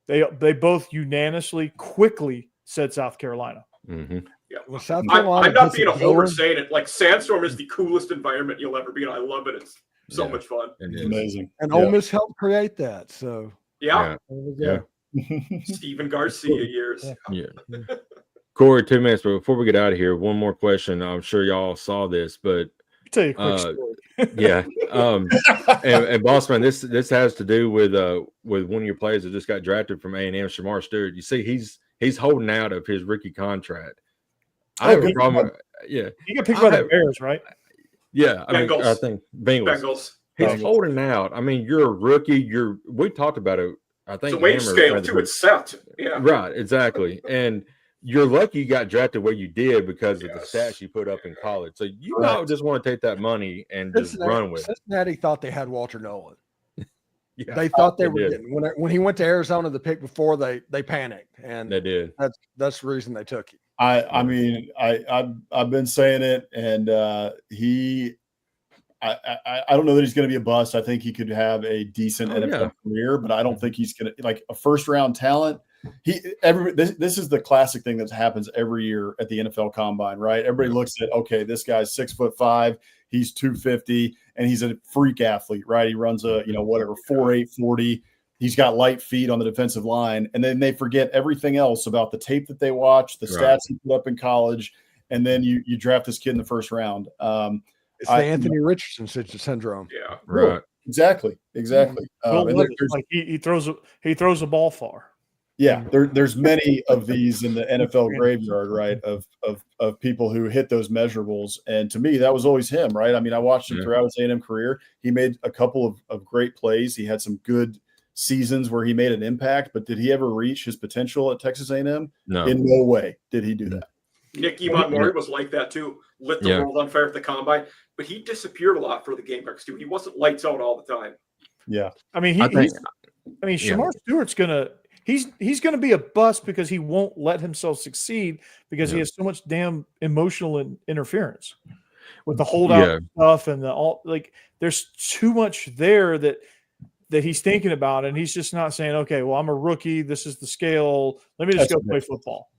They both unanimously quickly said South Carolina. Mm-hmm. Yeah, well, South Carolina. I'm not being a homer saying it. Like Sandstorm is the coolest environment you'll ever be in. I love it. It's so much fun. It's amazing. And Ole Miss helped create that. So yeah. Stephen Garcia years. Yeah. Corey, 2 minutes. But before we get out of here, one more question. I'm sure y'all saw this, but tell you a quick story. Yeah. And boss man, this has to do with one of your players that just got drafted from A&M, Shamar Stewart. You see, he's holding out of his rookie contract. I have a problem. Yeah, he got picked by the Bears, right? Yeah, Bengals. I think Bengals. He's holding out. I mean, you're a rookie. We talked about it. I think it's a wage scale too. It's set. Yeah, right. Exactly. And you're lucky you got drafted where you did because of the stats you put up in college. So you might just want to take that money and just run with it. Cincinnati thought they had Walter Nolan. Yeah, they thought they were getting when he went to Arizona the pick before they panicked, and they did. That's the reason they took him. I mean, I've been saying it, and I don't know that he's going to be a bust. I think he could have a decent NFL career, but I don't think he's going to like a first round talent. This is the classic thing that happens every year at the NFL Combine, right? Everybody looks at, okay, this guy's 6'5", he's 250, and he's a freak athlete, right? He runs a 4.8 40. He's got light feet on the defensive line, and then they forget everything else about the tape that they watch, the stats he put up in college, and then you draft this kid in the first round. It's the Anthony Richardson syndrome. Yeah, right. Exactly. Like he throws a ball far. Yeah, there's many of these in the NFL graveyard, right? Of people who hit those measurables, and to me, that was always him, right? I mean, I watched him throughout his A&M career. He made a couple of great plays. He had some good seasons where he made an impact, but did he ever reach his potential at Texas A&M? No, in no way did he do that. Nick Montgomery was like that too. Lit the world on fire at the combine, but he disappeared a lot for the Gamecocks too. He wasn't lights out all the time. Yeah, I mean, Shamar Stewart's he's gonna be a bust because he won't let himself succeed because he has so much damn emotional interference with the holdout stuff and there's too much there that he's thinking about, and he's just not saying, okay, well, I'm a rookie. This is the scale. Let me just go play football.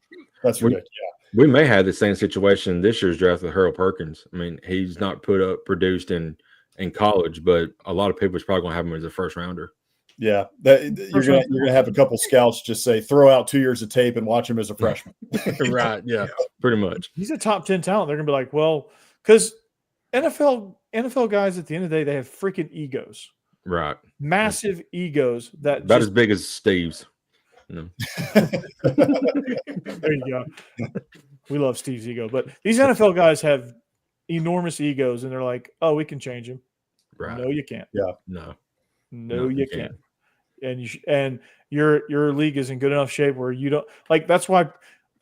That's ridiculous. We may have the same situation this year's draft with Harold Perkins. I mean, he's not produced in college, but a lot of people is probably going to have him as a first rounder. Yeah, you're gonna have a couple scouts just say throw out 2 years of tape and watch him as a freshman. Right? Yeah, pretty much. He's a top 10 talent. They're gonna be like, well, because NFL guys at the end of the day, they have freaking egos. Right. Massive egos that about as big as Steve's. No. There you go. We love Steve's ego, but these NFL guys have enormous egos, and they're like, "Oh, we can change him." Right? No, you can't. Yeah. No, you can't. And your league is in good enough shape where you don't like. That's why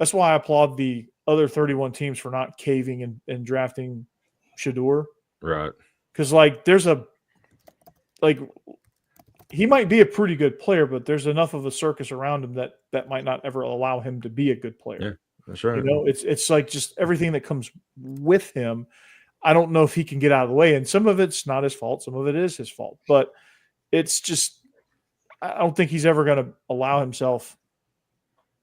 I applaud the other 31 teams for not caving and drafting Shedeur. Right. Because he might be a pretty good player, but there's enough of a circus around him that might not ever allow him to be a good player. Yeah, that's right. It's like just everything that comes with him. I don't know if he can get out of the way, and some of it's not his fault, some of it is his fault. But it's just I don't think he's ever going to allow himself.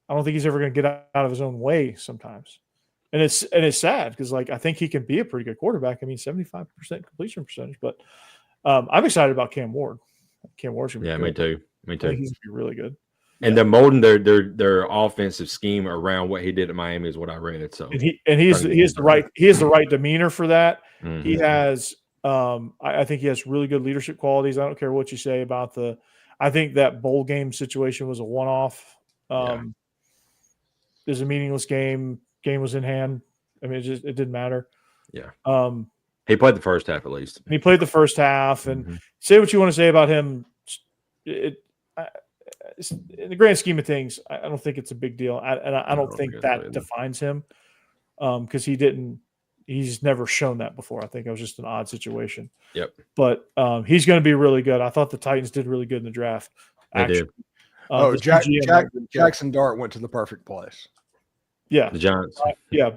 I don't think he's ever going to get out of his own way sometimes, and it's sad because I think he can be a pretty good quarterback. I mean, 75% completion percentage, but I'm excited about Cam Ward. Cam Ward's gonna be good. Me too. He's gonna be really good. And they're molding their offensive scheme around what he did at Miami is what I read. So he has the right demeanor for that. Mm-hmm. He has I think he has really good leadership qualities. I don't care what you say about I think that bowl game situation was a one-off. It was a meaningless game. Game was in hand. I mean, it didn't matter. Yeah. He played the first half at least. He played the first half, and say what you want to say about him. In the grand scheme of things, I don't think it's a big deal. I don't think that defines him because he's never shown that before. I think it was just an odd situation. Yep. But he's going to be really good. I thought the Titans did really good in the draft. They did. Jackson Dart went to the perfect place. Yeah. The Giants.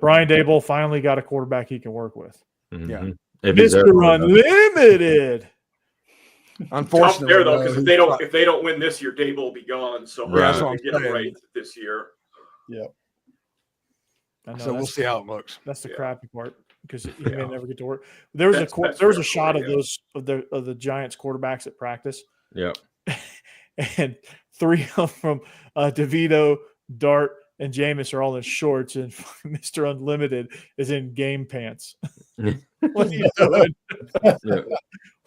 Brian Dable finally got a quarterback he can work with. Mm-hmm. Yeah. Mr. Unlimited. Unfortunately, there though, because if they don't win this year, Dable will be gone. So right. They get it right this year. Yeah. So we'll see how it looks. That's the crappy part because he may never get to work. There was a shot of those of the Giants quarterbacks at practice. Yeah. And three of them, DeVito, Dart, and Jameis are all in shorts, and Mr. Unlimited is in game pants. What are you doing?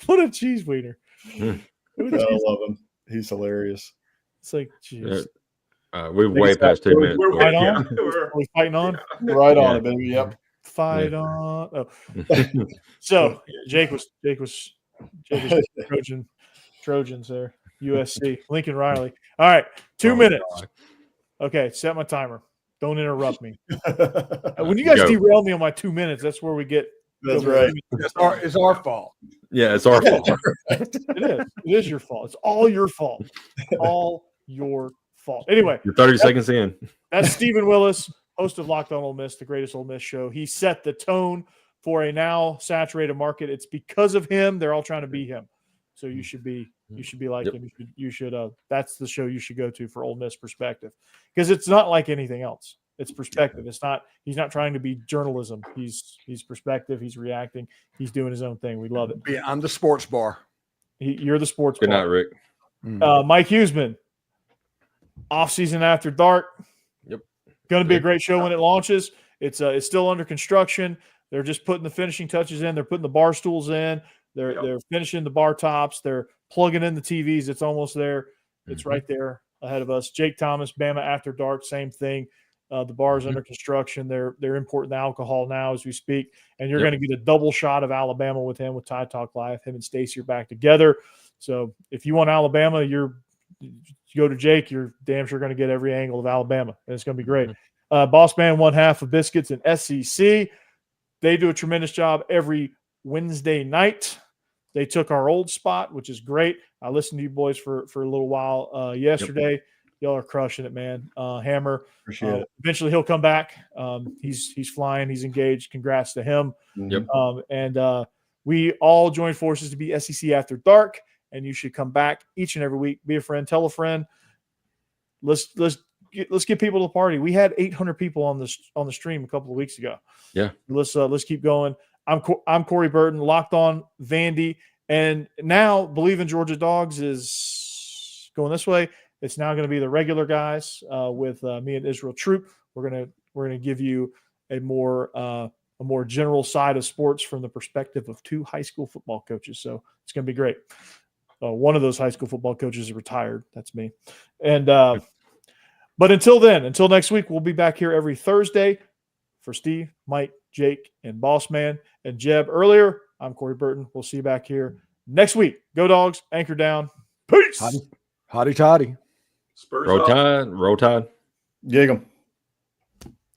What a cheese wiener. I love him. He's hilarious. It's like, geez. We're way past 2 minutes. We're Fight on? Are we fighting on? Right on it, baby. Yep. Fight on. Oh. So Jake was Trojans there. USC. Lincoln Riley. All right. 2 minutes. God. Okay. Set my timer. Don't interrupt me. When you guys derail me on my 2 minutes, that's where we get. That's right. It's our fault. Yeah, it's our fault. It is. It is your fault. It's all your fault. All your fault. Anyway, You're 30 seconds in. That's Stephen Willis, host of Locked On Ole Miss, the greatest Ole Miss show. He set the tone for a now saturated market. It's because of him. They're all trying to be him. So you should be like him. You should that's the show you should go to for Ole Miss perspective, because it's not like anything else. It's perspective. It's not. He's not trying to be journalism. He's perspective. He's reacting. He's doing his own thing. We love it. Yeah, I'm the sports bar. You're the sports Good bar. night, Rick. Mike Huseman, off season after dark. Yep. Going to be a great show when it launches. It's still under construction. They're just putting the finishing touches in. They're putting the bar stools in. They're finishing the bar tops. They're plugging in the TVs. It's almost there. It's right there ahead of us. Jake Thomas, Bama After Dark, same thing. The bar is under construction. They're importing the alcohol now as we speak, and you're going to get a double shot of Alabama with him with Tide Talk Live. Him and Stacy are back together. So if you want Alabama, you go to Jake. You're damn sure going to get every angle of Alabama, and it's going to be great. Boss Man, one half of Biscuits and SEC. They do a tremendous job every Wednesday night. They took our old spot, which is great. I listened to you boys for a little while yesterday. Yep. Y'all are crushing it, man. Hammer. Appreciate it. Eventually he'll come back. He's flying. He's engaged. Congrats to him. Yep. And we all join forces to be SEC After Dark, and you should come back each and every week. Be a friend. Tell a friend. Let's get people to the party. We had 800 people on the stream a couple of weeks ago. Yeah. Let's keep going. I'm Corey Burton, Locked On Vandy, and now Believe in Georgia Dogs is going this way. It's now going to be the regular guys with me and Israel Troop. We're gonna give you a more general side of sports from the perspective of two high school football coaches. So it's going to be great. One of those high school football coaches is retired. That's me. And but until next week, we'll be back here every Thursday. For Steve, Mike, Jake, and Boss Man, and Jeb earlier, I'm Corey Burton. We'll see you back here next week. Go Dogs, anchor down. Peace. Hotty toddy. Spurs Roll up. Tide. Roll Tide. Gig 'em.